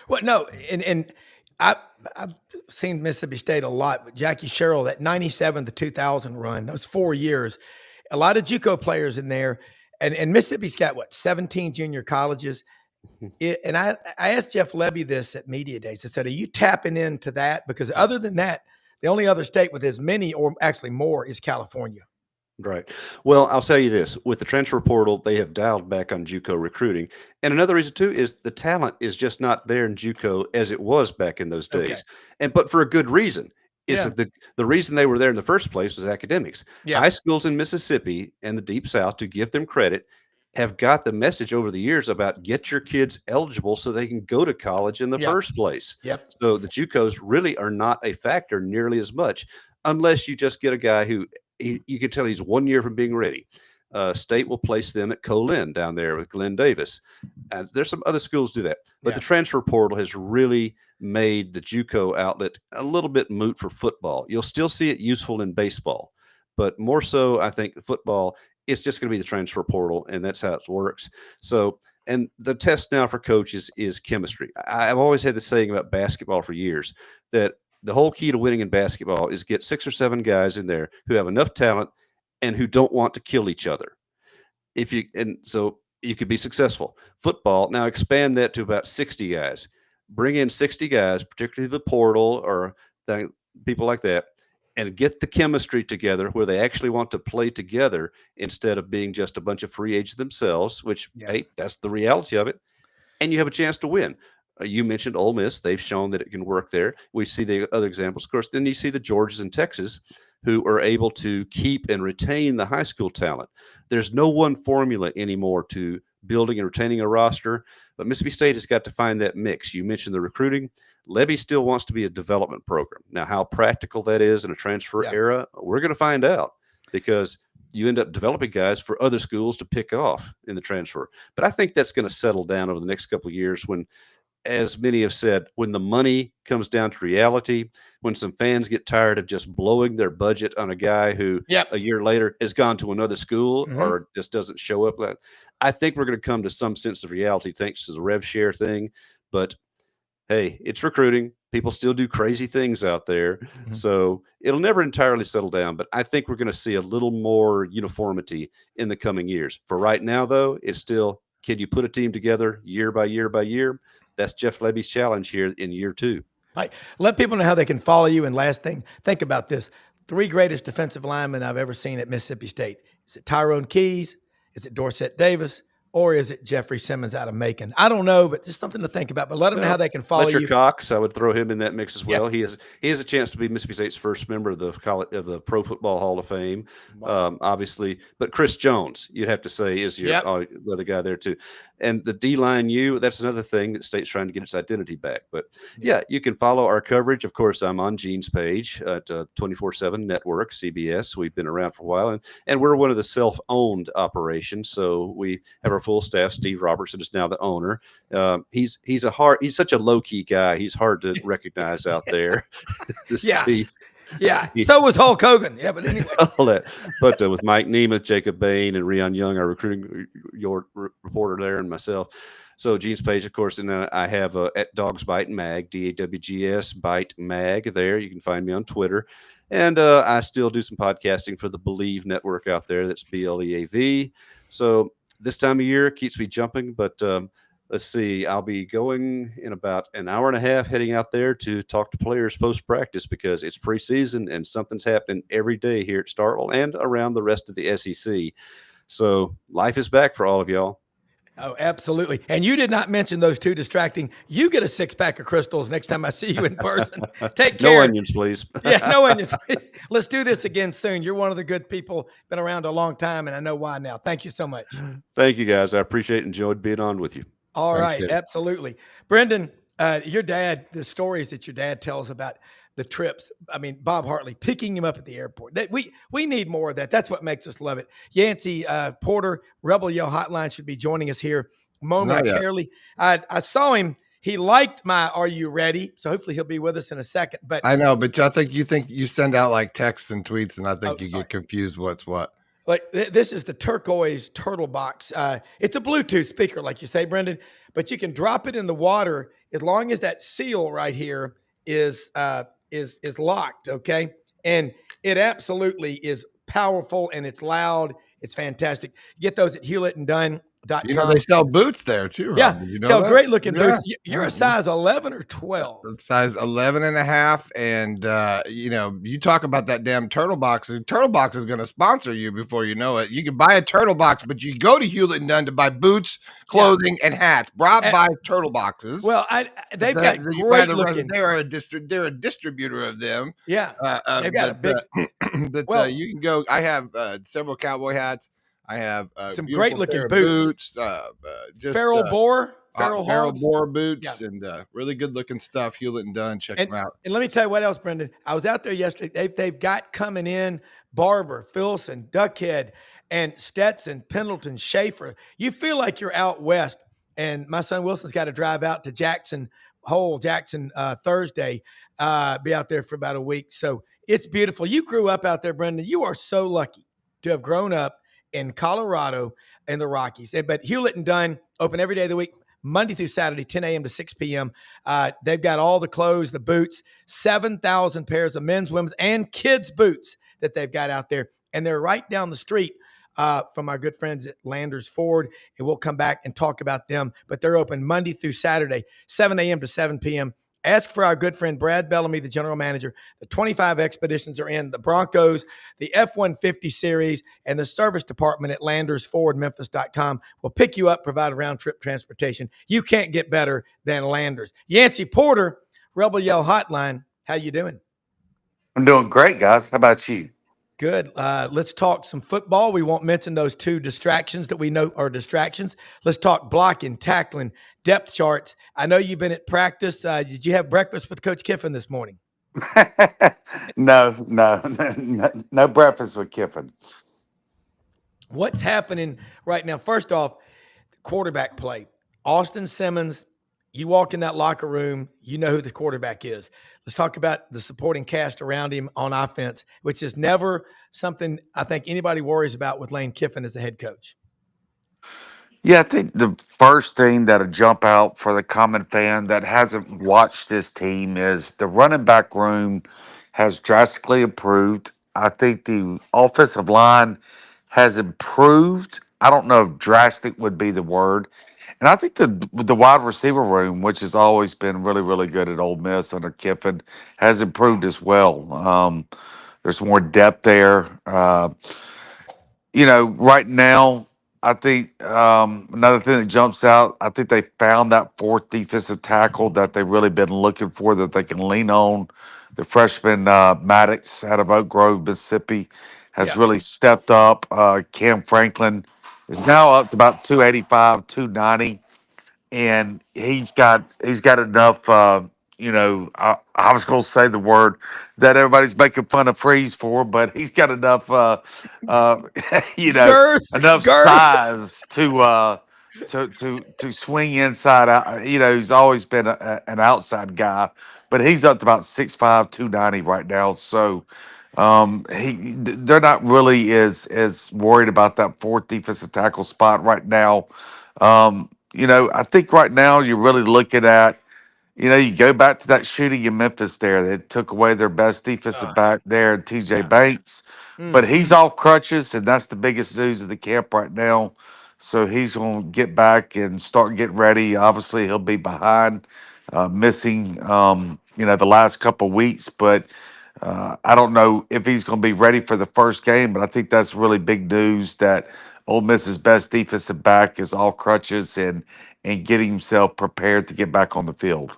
Well, no, and I've seen Mississippi State a lot, but Jackie Sherrill, that 97 to 2000 run, those 4 years, a lot of JUCO players in there. And Mississippi's got, 17 junior colleges? And I asked Jeff Levy this at Media Days. I said, are you tapping into that? Because other than that, the only other state with as many or actually more is California. Right. Well, I'll tell you this. With the transfer portal, they have dialed back on JUCO recruiting. And another reason, too, is the talent is just not there in JUCO as it was back in those days. But for a good reason. The reason they were there in the first place was academics. High schools in Mississippi and the Deep South, to give them credit, have got the message over the years about get your kids eligible so they can go to college in the first place. So the JUCOs really are not a factor nearly as much, unless you just get a guy who you can tell he's 1 year from being ready. State will place them at Colin down there with Glenn Davis. And there's some other schools do that. But the transfer portal has really made the JUCO outlet a little bit moot for football. You'll still see it useful in baseball, but more so, I think, football, it's just going to be the transfer portal, and that's how it works. So, and the test now for coaches is chemistry. I've always had the saying about basketball for years that the whole key to winning in basketball is get 6 or 7 guys in there who have enough talent and who don't want to kill each other. So you could be successful. Football, now expand that to about 60 guys. Bring in 60 guys, particularly the portal or people like that, and get the chemistry together where they actually want to play together instead of being just a bunch of free agents themselves, which, hey, that's the reality of it. And you have a chance to win. You mentioned Ole Miss. They've shown that it can work there. We see the other examples. Of course, then you see the Georgias and Texas who are able to keep and retain the high school talent. There's no one formula anymore to building and retaining a roster, but Mississippi State has got to find that mix. You mentioned the recruiting. Levy still wants to be a development program. Now, how practical that is in a transfer era, we're going to find out, because you end up developing guys for other schools to pick off in the transfer. But I think that's going to settle down over the next couple of years when, as many have said, when the money comes down to reality, when some fans get tired of just blowing their budget on a guy who a year later has gone to another school or just doesn't show up. I think we're going to come to some sense of reality thanks to the rev share thing. But hey, it's recruiting. People still do crazy things out there. So it'll never entirely settle down. But I think we're going to see a little more uniformity in the coming years. For right now, though, it's still, can you put a team together year by year by year? That's Jeff Levy's challenge here in year 2. Right. Let people know how they can follow you. And last thing, think about this. three greatest defensive linemen I've ever seen at Mississippi State. Is it Tyrone Keys? Is it Dorsett Davis? Or is it Jeffrey Simmons out of Macon? I don't know, but just something to think about. But let them know how they can follow Fletcher you. Cox, I would throw him in that mix as well. Yeah. He has a chance to be Mississippi State's first member of the Pro Football Hall of Fame, obviously. But Chris Jones, you'd have to say, is your the other guy there too. And the D-line that's another thing that State's trying to get its identity back. But yeah, you can follow our coverage. Of course, I'm on Gene's page at 24/7 Network, CBS. We've been around for a while, and we're one of the self-owned operations. So we have our full staff. Steve Robertson is now the owner. He's such a low-key guy. He's hard to recognize out there. Steve. Yeah. So was Hulk Hogan. Yeah, but anyway. All that. But with Mike Nemeth, Jacob Bain, and Rion Young, our recruiting reporter there, and myself. So Gene's page, of course, and then I have at Dogs Bite Mag, DAWGS Bite Mag there. You can find me on Twitter. And I still do some podcasting for the Believe Network out there. That's BLEAV. So this time of year keeps me jumping, but let's see. I'll be going in about an hour and a half, heading out there to talk to players post-practice because it's preseason and something's happening every day here at Starkville and around the rest of the SEC. So life is back for all of y'all. Oh, absolutely. And you did not mention those two distracting. You get a 6-pack of crystals next time I see you in person. Take care. No onions, please. Yeah, no onions, please. Let's do this again soon. You're one of the good people. Been around a long time, and I know why now. Thank you so much. Thank you, guys. I appreciate and enjoyed being on with you. All right, absolutely. Brendan, your dad, the stories that your dad tells about the trips. I mean, Bob Hartley picking him up at the airport. We need more of that. That's what makes us love it. Yancy Porter, Rebel Yell Hotline, should be joining us here momentarily. I saw him. He liked my "Are you ready?" So hopefully he'll be with us in a second. But I know, but I think you send out like texts and tweets, and I think you get confused what's what. Like this is the turquoise turtle box. It's a Bluetooth speaker, like you say, Brendan, but you can drop it in the water as long as that seal right here is locked. Okay. And it absolutely is powerful and it's loud. It's fantastic. You get those at HewlettandDunn.com. You know, they sell boots there too, Rob. Yeah, you know sell that? great looking boots. You're a size 11 or 12. Size 11 and a half. And, you talk about that damn turtle box. The turtle box is going to sponsor you before you know it. You can buy a turtle box, but you go to Hewlett and Dunn to buy boots, clothing, and hats. Rob buys turtle boxes. Well, they've got great looking. They're a distributor of them. Yeah, they've got a big. You can go. I have several cowboy hats. I have some great looking boots. Feral boar boots, and really good looking stuff. Hewlett and Dunn, check them out. And let me tell you what else, Brendan. I was out there yesterday. They've got coming in Barber, Filson, Duckhead, and Stetson, Pendleton, Schaefer. You feel like you're out west. And my son Wilson's got to drive out to Jackson Thursday. Be out there for about a week. So it's beautiful. You grew up out there, Brendan. You are so lucky to have grown up in Colorado and the Rockies. But Hewlett and Dunn open every day of the week, Monday through Saturday, 10 a.m. to 6 p.m. They've got all the clothes, the boots, 7,000 pairs of men's, women's, and kids' boots that they've got out there. And they're right down the street from our good friends at Landers Ford. And we'll come back and talk about them. But they're open Monday through Saturday, 7 a.m. to 7 p.m. Ask for our good friend Brad Bellamy, the general manager. The 25 expeditions are in, the Broncos, the F-150 series, and the service department at LandersFordMemphis.com will pick you up, provide round-trip transportation. You can't get better than Landers. Yancy Porter, Rebel Yell Hotline, how you doing? I'm doing great, guys. How about you? Good. Let's talk some football. We won't mention those two distractions that we know are distractions. Let's talk blocking, tackling, depth charts. I know you've been at practice. Did you have breakfast with Coach Kiffin this morning? No breakfast with Kiffin. What's happening right now? First off, quarterback play. Austin Simmons, you walk in that locker room, you know who the quarterback is. Let's talk about the supporting cast around him on offense, which is never something I think anybody worries about with Lane Kiffin as the head coach. Yeah, I think the first thing that'll jump out for the common fan that hasn't watched this team is the running back room has drastically improved. I think the offensive line has improved. I don't know if drastic would be the word. And I think the wide receiver room, which has always been really, really good at Ole Miss under Kiffin, has improved as well. There's more depth there. Right now, I think another thing that jumps out, I think they found that fourth defensive tackle that they've really been looking for that they can lean on. The freshman Maddox out of Oak Grove, Mississippi, has Yeah. really stepped up. Cam Franklin is now up to about 285, 290, and he's got enough. I was going to say the word that everybody's making fun of Freeze for, but he's got enough. Uh, Girth, enough girth. size to swing inside out. He's always been an outside guy, but he's up to about 6'5", 290 right now. So they're not really as worried about that fourth defensive tackle spot right now. I think right now you're really looking at, you go back to that shooting in Memphis there. They took away their best defensive back there, TJ Yeah. Banks. But Mm. he's off crutches, and that's the biggest news of the camp right now. So he's going to get back and start getting ready. Obviously, he'll be behind, missing, the last couple weeks. But I don't know if he's going to be ready for the first game. But I think that's really big news that Ole Miss's best defensive back is off crutches and getting himself prepared to get back on the field.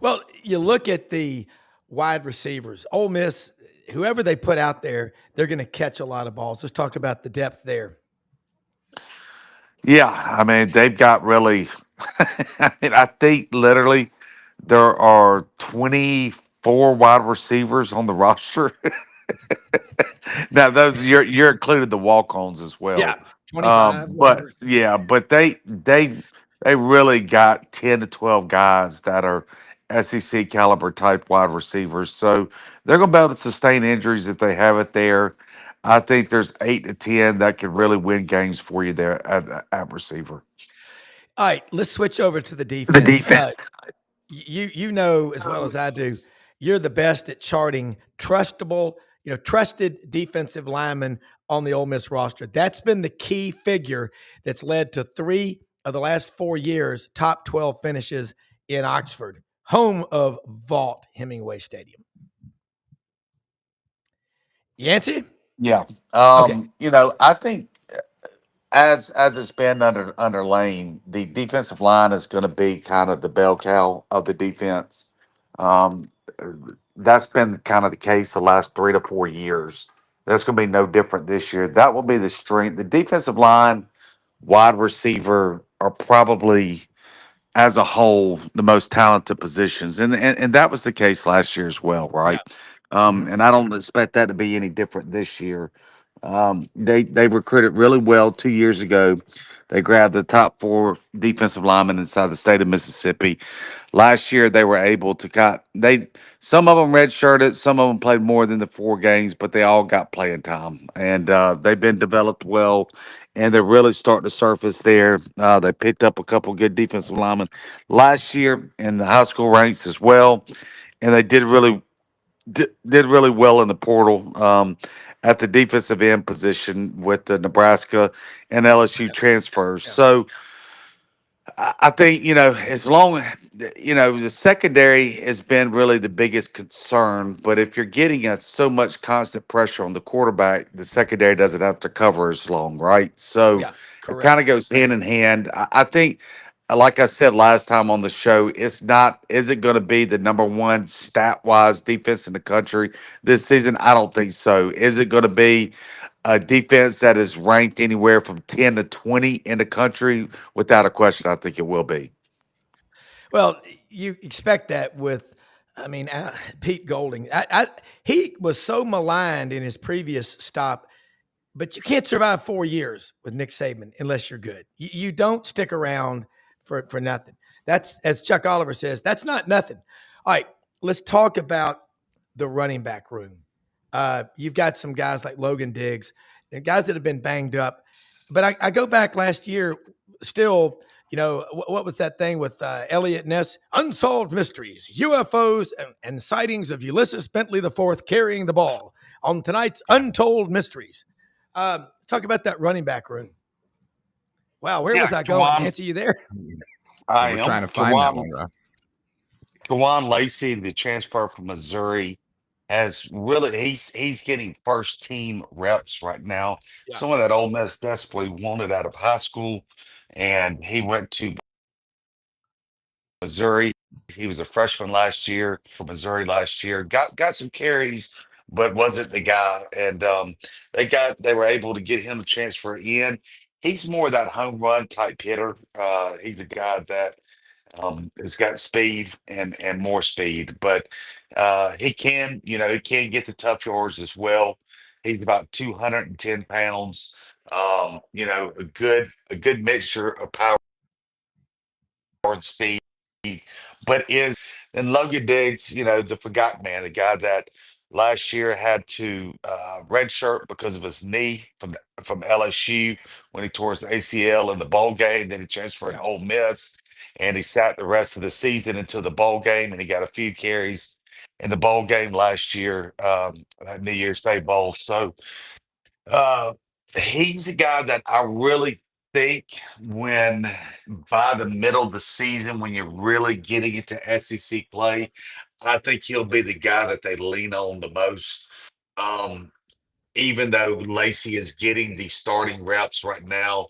Well, you look at the wide receivers. Ole Miss, whoever they put out there, they're going to catch a lot of balls. Let's talk about the depth there. Yeah, I mean, they've got really, I think literally there are 24 wide receivers on the roster. Now, those you're included the walk-ons as Yeah, well. 25, But whatever. yeah, but they really got 10 to 12 guys that are SEC caliber type wide receivers. So they're going to be able to sustain injuries if they have it there. I think there's 8 to 10 that could really win games for you there at receiver. All right, let's switch over to the The defense. defense. You know as well as I do, you're the best at charting trusted defensive linemen on the Ole Miss roster. That's been the key figure that's led to 3 of the last 4 years top 12 finishes in Oxford, home of Vaught Hemingway Stadium. Yancy? Yeah. Okay. I think as it's been under Lane, the defensive line is going to be kind of the bell cow of the defense. Um, that's been kind of the case the last 3 to 4 years. That's going to be no different this year. That will be the strength. The defensive line, wide receiver are probably as a whole the most talented positions, and that was the case last year as well, Yeah. right? Mhm. And I don't expect that to be any different this year. They recruited really well 2 years ago. They grabbed the top 4 defensive linemen inside the state of Mississippi. Last year, they were able to some of them redshirted, some of them played more than the 4 games, but they all got playing time, and they've been developed well, and they're really starting to surface there. They picked up a couple good defensive linemen last year in the high school ranks as well, and they did really well in the portal at the defensive end position with the Nebraska and LSU transfers. Yeah. So I think, as long the secondary has been really the biggest concern. But if you're getting so much constant pressure on the quarterback, the secondary doesn't have to cover as long, right? So Yeah, it kind correct. of goes hand in hand. I think, like I said last time on the show, is it going to be the number one stat wise defense in the country this season? I don't think so. Is it going to be a defense that is ranked anywhere from 10 to 20 in the country? Without a question, I think it will be. Well, you expect that with, Pete Golding. He was so maligned in his previous stop, but you can't survive 4 years with Nick Saban unless you're good. You don't stick around for nothing. That's, as Chuck Oliver says, that's not nothing. All right, let's talk about the running back room. You've got some guys like Logan Diggs and guys that have been banged up. But I go back last year, still, what was that thing with Elliot Ness? Unsolved mysteries, UFOs, and sightings of Ulysses Bentley IV carrying the ball on tonight's Untold Mysteries. Talk about that running back room. Wow, where was I going? Nancy, you there? So we're trying to find that one, bro. Kawan Lacey, the transfer from Missouri, has really he's getting first team reps right now. Yeah. Someone that Ole Miss desperately wanted out of high school, and he went to Missouri. He was a freshman last year from Missouri last year. Got some carries, but wasn't the guy. And they were able to get him a transfer in. He's more that home run type hitter. He's a guy that has got speed and more speed, but he can get the tough yards as well. He's about 210 pounds. A good mixture of power and speed, but is and Logan Diggs, the forgotten man, the guy that last year had to redshirt because of his knee from LSU when he tore his ACL in the bowl game. Then he transferred Yeah. to Ole Miss, and he sat the rest of the season until the bowl game, and he got a few carries in the bowl game last year, New Year's Day bowl. So uh, he's a guy that I really think when by the middle of the season, when you're really getting into SEC play, I think he'll be the guy that they lean on the most. Um, Even though Lacey is getting the starting reps right now,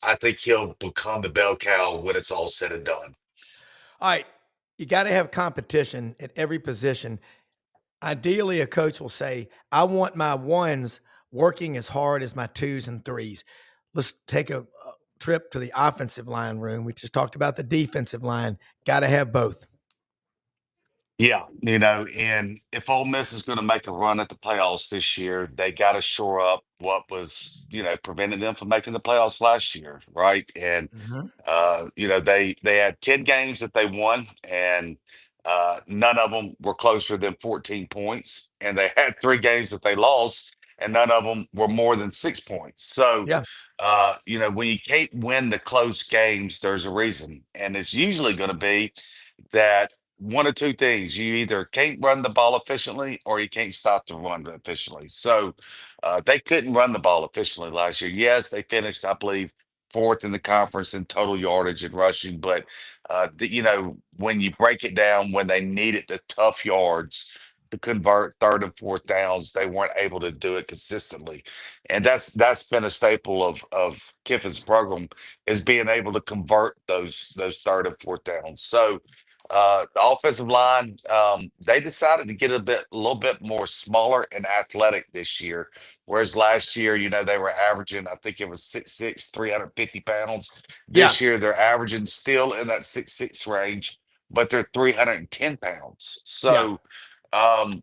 I think he'll become the bell cow when it's all said and done. All right. You got to have competition at every position. Ideally, a coach will say, I want my ones working as hard as my twos and threes. Let's take a trip to the offensive line room. We just talked about the defensive line. Got to have both. Yeah, and if Ole Miss is going to make a run at the playoffs this year, they got to shore up what was, preventing them from making the playoffs last year, right? And they had 10 games that they won, and none of them were closer than 14 points, and they had 3 games that they lost, and none of them were more than 6 points. So, Yeah. when you can't win the close games, there's a reason, and it's usually going to be that one of two things: you either can't run the ball efficiently or you can't stop the run efficiently. So they couldn't run the ball efficiently last year. Yes, they finished, I believe, fourth in the conference in total yardage and rushing, but when you break it down, when they needed the tough yards to convert third and fourth downs, they weren't able to do it consistently. And that's been a staple of Kiffin's program, is being able to convert those third and fourth downs. So the offensive line, they decided to get a little bit more smaller and athletic this year. Whereas last year, they were averaging, I think it was 6'6", 350 pounds. Yeah. This year, they're averaging still in that 6'6" range, but they're 310 pounds. So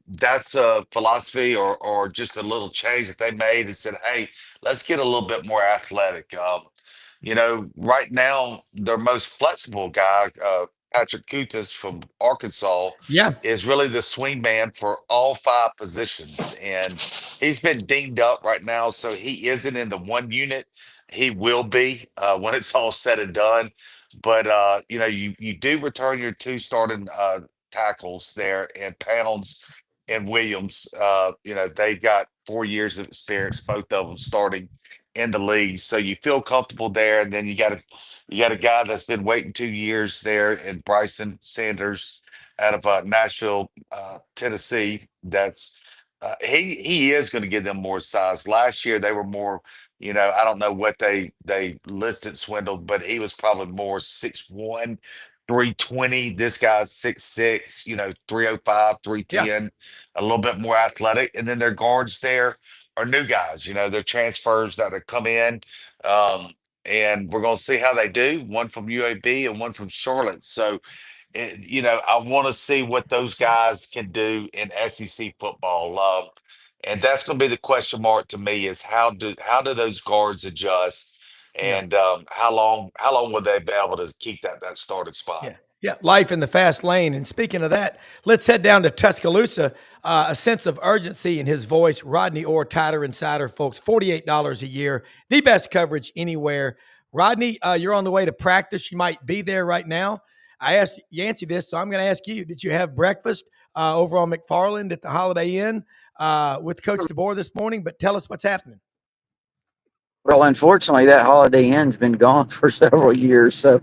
that's a philosophy or just a little change that they made and said, hey, let's get a little bit more athletic. Right now, their most flexible guy, Patrick Kutas from Arkansas, Yeah. is really the swing man for all 5 positions. And he's been dinged up right now, so he isn't in the one unit. He will be when it's all said and done. But you do return your 2 starting tackles there, and Pounds and Williams. They've got 4 years of experience, both of them starting in the league, so you feel comfortable there. And then you got a guy that's been waiting 2 years there, and Bryson Sanders out of Nashville, Tennessee. That's he is going to give them more size. Last year they were more. I don't know what they listed Swindle, but he was probably more 6'1", 320. This guy's 6'6", 305, Yeah. 310, a little bit more athletic. And then their guards there are new guys, they're transfers that have come in. And we're going to see how they do. One from UAB and one from Charlotte. So, I want to see what those guys can do in SEC football. And that's going to be the question mark to me, is how do those guards adjust, Yeah. and how long will they be able to keep that starting spot? Yeah. Yeah. Life in the fast lane. And speaking of that, let's head down to Tuscaloosa. A sense of urgency in his voice. Rodney Orr, Tighter Insider, folks, $48 a year, the best coverage anywhere. Rodney, you're on the way to practice. You might be there right now. I asked Yancy this, so I'm going to ask you: did you have breakfast over on McFarland at the Holiday Inn with Coach DeBoer this morning? But tell us what's happening. Well, unfortunately, that Holiday Inn's been gone for several years, so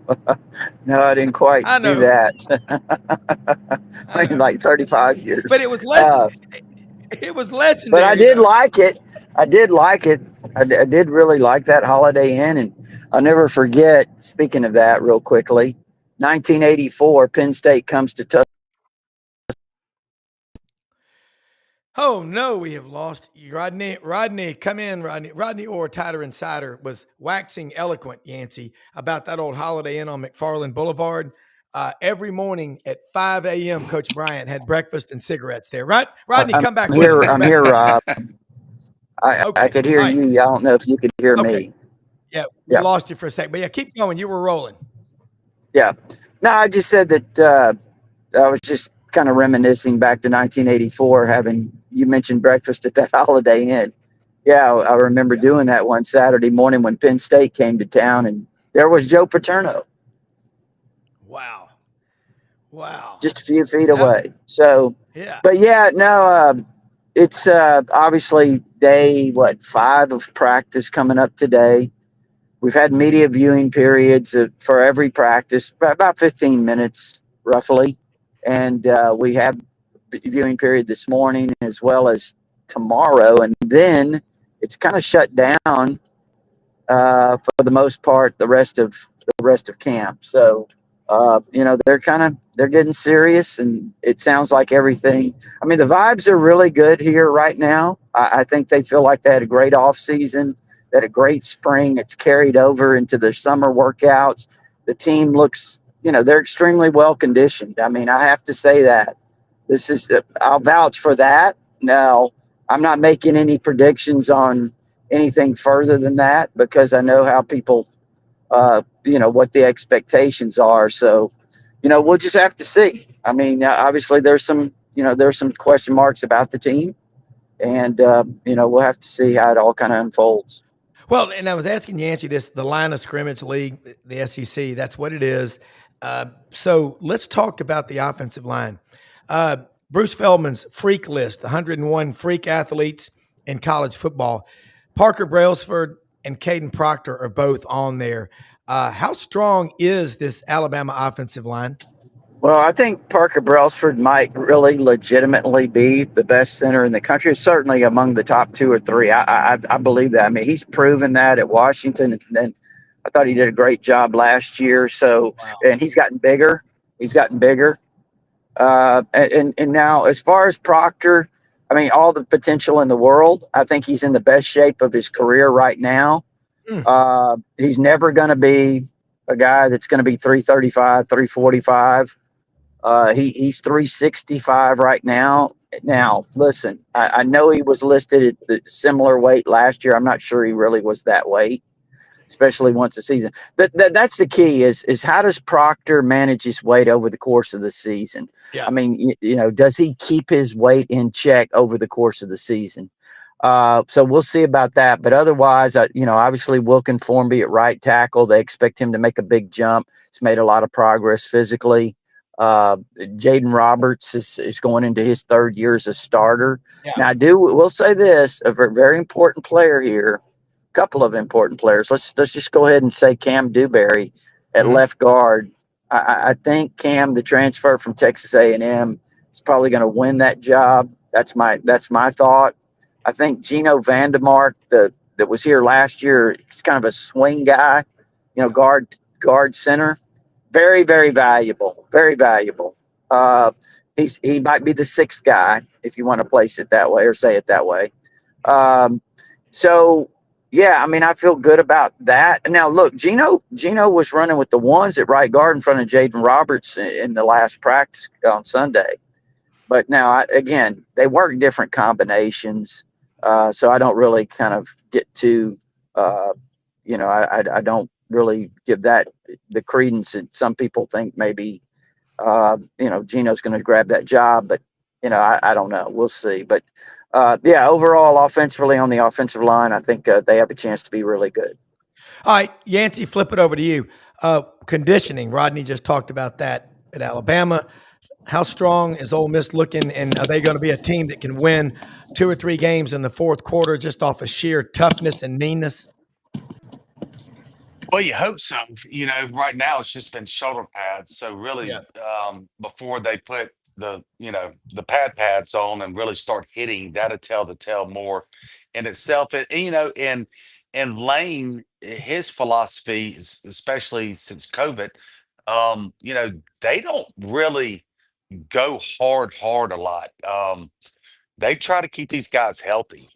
no, I didn't quite I do know. that. I mean, like 35 years. But it was legendary. It was But legendary. I did like it. I did like it. I did really like that Holiday Inn, and I'll never forget. Speaking of that, real quickly, 1984, Penn State comes to Tuscaloosa. Oh no, we have lost Rodney. Rodney, come in, Rodney. Rodney Orr, Tighter Insider, was waxing eloquent, Yancy, about that old Holiday Inn on McFarland Boulevard. Every morning at 5 a.m., Coach Bryant had breakfast and cigarettes there. Right, Rodney, I'm come back with here. us. I'm here, Rob. I Okay, could hear all right. you. I don't know if you could hear Okay, me. yeah, we Yeah, lost you for a second, but yeah, keep going. You were rolling. yeah. No, I just said that I was just kind of reminiscing back to 1984. You mentioned breakfast at that Holiday Inn. Yeah, I remember Yeah. doing that one Saturday morning when Penn State came to town, and there was Joe Paterno Wow. Wow. just a few feet That, away. So, yeah. but yeah, no, it's obviously day 5 of practice coming up today. We've had media viewing periods for every practice, about 15 minutes roughly, and we have viewing period this morning as well as tomorrow, and then it's kind of shut down for the most part the rest of camp. So they're getting serious, and it sounds like everything. I mean, the vibes are really good here right now. I think they feel like they had a great off season, they had a great spring. It's carried over into the summer workouts. The team looks, they're extremely well conditioned. I mean, I have to say that. I'll vouch for that. Now, I'm not making any predictions on anything further than that because I know how people, what the expectations are. So, we'll just have to see. I mean, obviously there's some question marks about the team, and we'll have to see how it all kind of unfolds. Well, and I was asking Yancy this, the line of scrimmage league, the SEC, that's what it is. So let's talk about the offensive line. Bruce Feldman's freak list, the 101 freak athletes in college football. Parker Brailsford and Caden Proctor are both on there. How strong is this Alabama offensive line? Well, I think Parker Brailsford might really legitimately be the best center in the country. Certainly among the top 2 or 3. I believe that. I mean, he's proven that at Washington, and then I thought he did a great job last year. So, Wow. and he's gotten bigger. He's gotten bigger. And now, as far as Proctor, I mean, all the potential in the world. I think he's in the best shape of his career right now. He's never going to be a guy that's going to be 335, 345. He's 365 right now. Now, listen, I know he was listed at the similar weight last year. I'm not sure he really was that weight, especially once the season. That's the key is how does Proctor manage his weight over the course of the season? Yeah. I mean, does he keep his weight in check over the course of the season? So we'll see about that. But otherwise, obviously Wilkin Formby at right tackle, they expect him to make a big jump. He's made a lot of progress physically. Jaden Roberts is going into his 3rd year as a starter. Yeah. Now, we'll say this, a very important player here, a couple of important players. Let's just go ahead and say Cam Dewberry at left guard. I think Cam, the transfer from Texas A&M, is probably going to win that job. That's my thought. I think Gino Vandemark, that was here last year, he's kind of a swing guy, guard center. Very, very valuable. Very valuable. He might be the 6th guy if you want to place it that way or say it that way. So yeah, I mean, I feel good about that. Now look, Gino was running with the ones at right guard in front of Jaden Roberts in the last practice on Sunday. But now again, they work different combinations. So I don't really kind of get to I don't really give that the credence that some people think maybe Gino's going to grab that job, but I don't know. We'll see. But yeah, overall, offensively on the offensive line, I think they have a chance to be really good. All right, Yancy, flip it over to you. Conditioning. Rodney just talked about that at Alabama. How strong is Ole Miss looking, and are they going to be a team that can win 2 or 3 games in the 4th quarter just off of sheer toughness and meanness? Well, you hope so. Right now it's just been shoulder pads. So really, Yeah. before they put the pads on and really start hitting, that'll tell the tale more in itself. And Lane, his philosophy, especially since COVID, they don't really go hard a lot. They try to keep these guys healthy.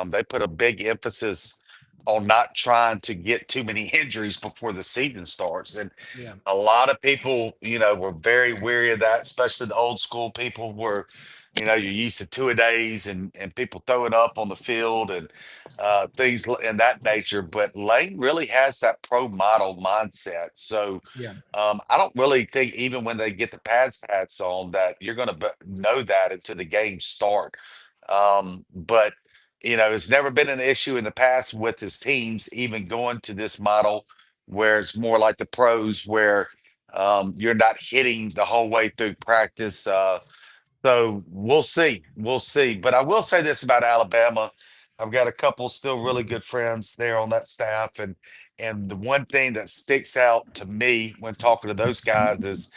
They put a big emphasis on not trying to get too many injuries before the season starts. And Yeah. a lot of people, were very weary of that, especially the old school people were, you're used to 2-a-days and people throwing up on the field and things in that nature. But Lane really has that pro model mindset. So Yeah. I don't really think even when they get the pads on that you're going to know that until the games start. But it's never been an issue in the past with his teams, even going to this model where it's more like the pros, where you're not hitting the whole way through practice. So we'll see. We'll see. But I will say this about Alabama. I've got a couple still really good friends there on that staff. And the one thing that sticks out to me when talking to those guys is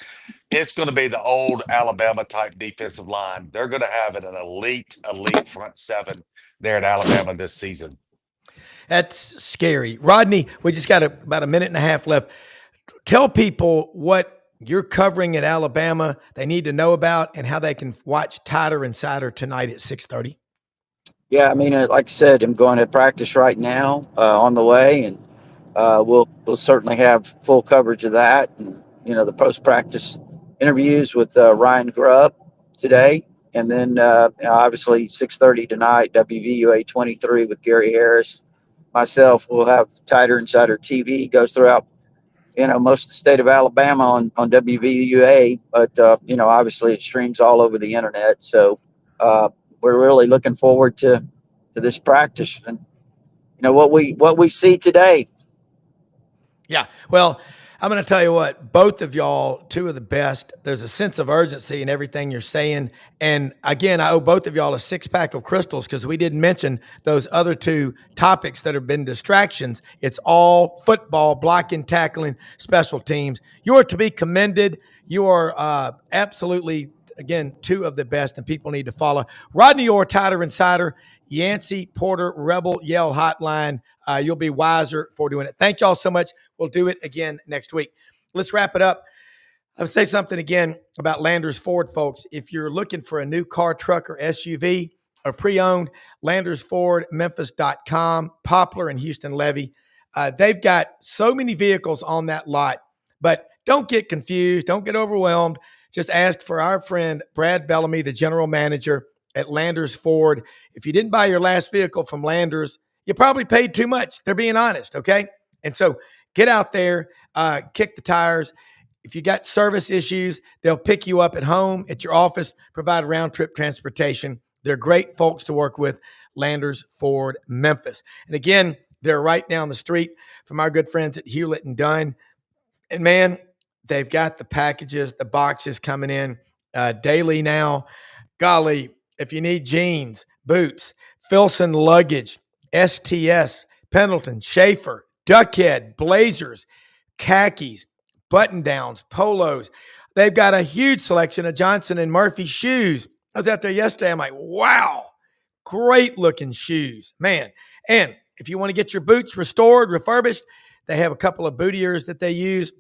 it's going to be the old Alabama type defensive line. They're going to have an elite front seven there at Alabama this season. That's scary. Rodney, we just got about a minute and a half left. Tell people what you're covering at Alabama they need to know about and how they can watch Tighter Insider tonight at 6:30. Yeah, I mean, like I said, I'm going to practice right now on the way, and we'll certainly have full coverage of that. And the post practice interviews with Ryan Grubb today, and then obviously 6:30 tonight, WVUA 23 with Gary Harris. Myself will have Tighter Insider TV, goes throughout most of the state of Alabama on WVUA, but obviously it streams all over the internet. So we're really looking forward to this practice and what we see today. Yeah. Well, I'm going to tell you what, both of y'all, two of the best. There's a sense of urgency in everything you're saying. And again, I owe both of y'all a 6-pack of crystals because we didn't mention those other two topics that have been distractions. It's all football, blocking, tackling, special teams. You are to be commended. You are absolutely, again, two of the best, and people need to follow. Rodney Orr, Tighter Insider, Yancy Porter, Rebel Yell Hotline. You'll be wiser for doing it. Thank y'all so much. We'll do it again next week. Let's wrap it up. I'll say something again about Landers Ford, folks. If you're looking for a new car, truck, or SUV or pre-owned, LandersFordMemphis.com, Poplar and Houston Levy. They've got so many vehicles on that lot, but don't get confused. Don't get overwhelmed. Just ask for our friend Brad Bellamy, the general manager at Landers Ford. If you didn't buy your last vehicle from Landers, you probably paid too much. They're being honest, okay? And so get out there, kick the tires. If you got service issues, they'll pick you up at home, at your office, provide round-trip transportation. They're great folks to work with, Landers Ford Memphis. And again, they're right down the street from our good friends at Hewlett and Dunn. And man, they've got the packages, the boxes coming in daily now. Golly, if you need jeans, boots, Filson luggage, STS, Pendleton, Schaefer, Duckhead, blazers, khakis, button downs, polos. They've got a huge selection of Johnson and Murphy shoes. I was out there yesterday. I'm like, wow, great looking shoes, man. And if you want to get your boots restored, refurbished, they have a couple of bootiers that they use.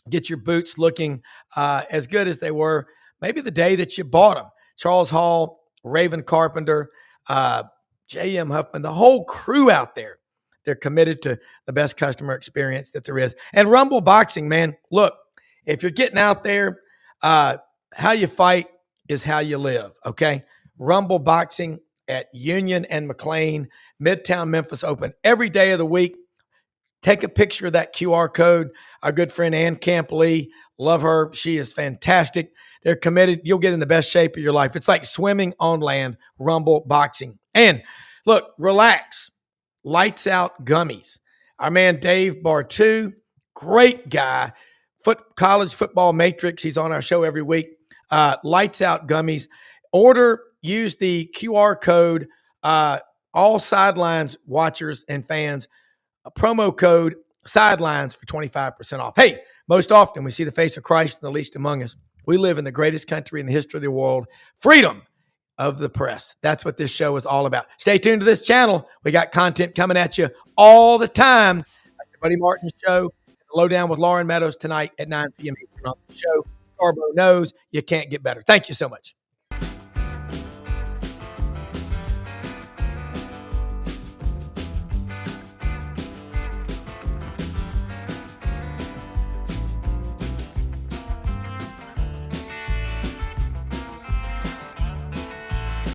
Get your boots looking as good as they were maybe the day that you bought them. Charles Hall, Raven Carpenter, J.M. Huffman, the whole crew out there. They're committed to the best customer experience that there is. And Rumble Boxing, man, look, if you're getting out there, how you fight is how you live, okay? Rumble Boxing at Union and McLean, Midtown Memphis, open every day of the week. Take a picture of that QR code. Our good friend Ann Camp Lee, love her. She is fantastic. They're committed. You'll get in the best shape of your life. It's like swimming on land, Rumble Boxing. And look, relax. Lights Out Gummies. Our man Dave Bartu, great guy. College Football Matrix. He's on our show every week. Lights Out Gummies. Use the QR code. All Sidelines watchers and fans. Promo code sidelines for 25% off. Hey, most often we see the face of Christ in the least among us. We live in the greatest country in the history of the world. Freedom of the press. That's what this show is all about. Stay tuned to this channel. We got content coming at you all the time. Like the Buddy Martin Show, the Lowdown with Lauren Meadows tonight at 9 p.m. Eastern on the show. Scarborough knows you can't get better. Thank you so much.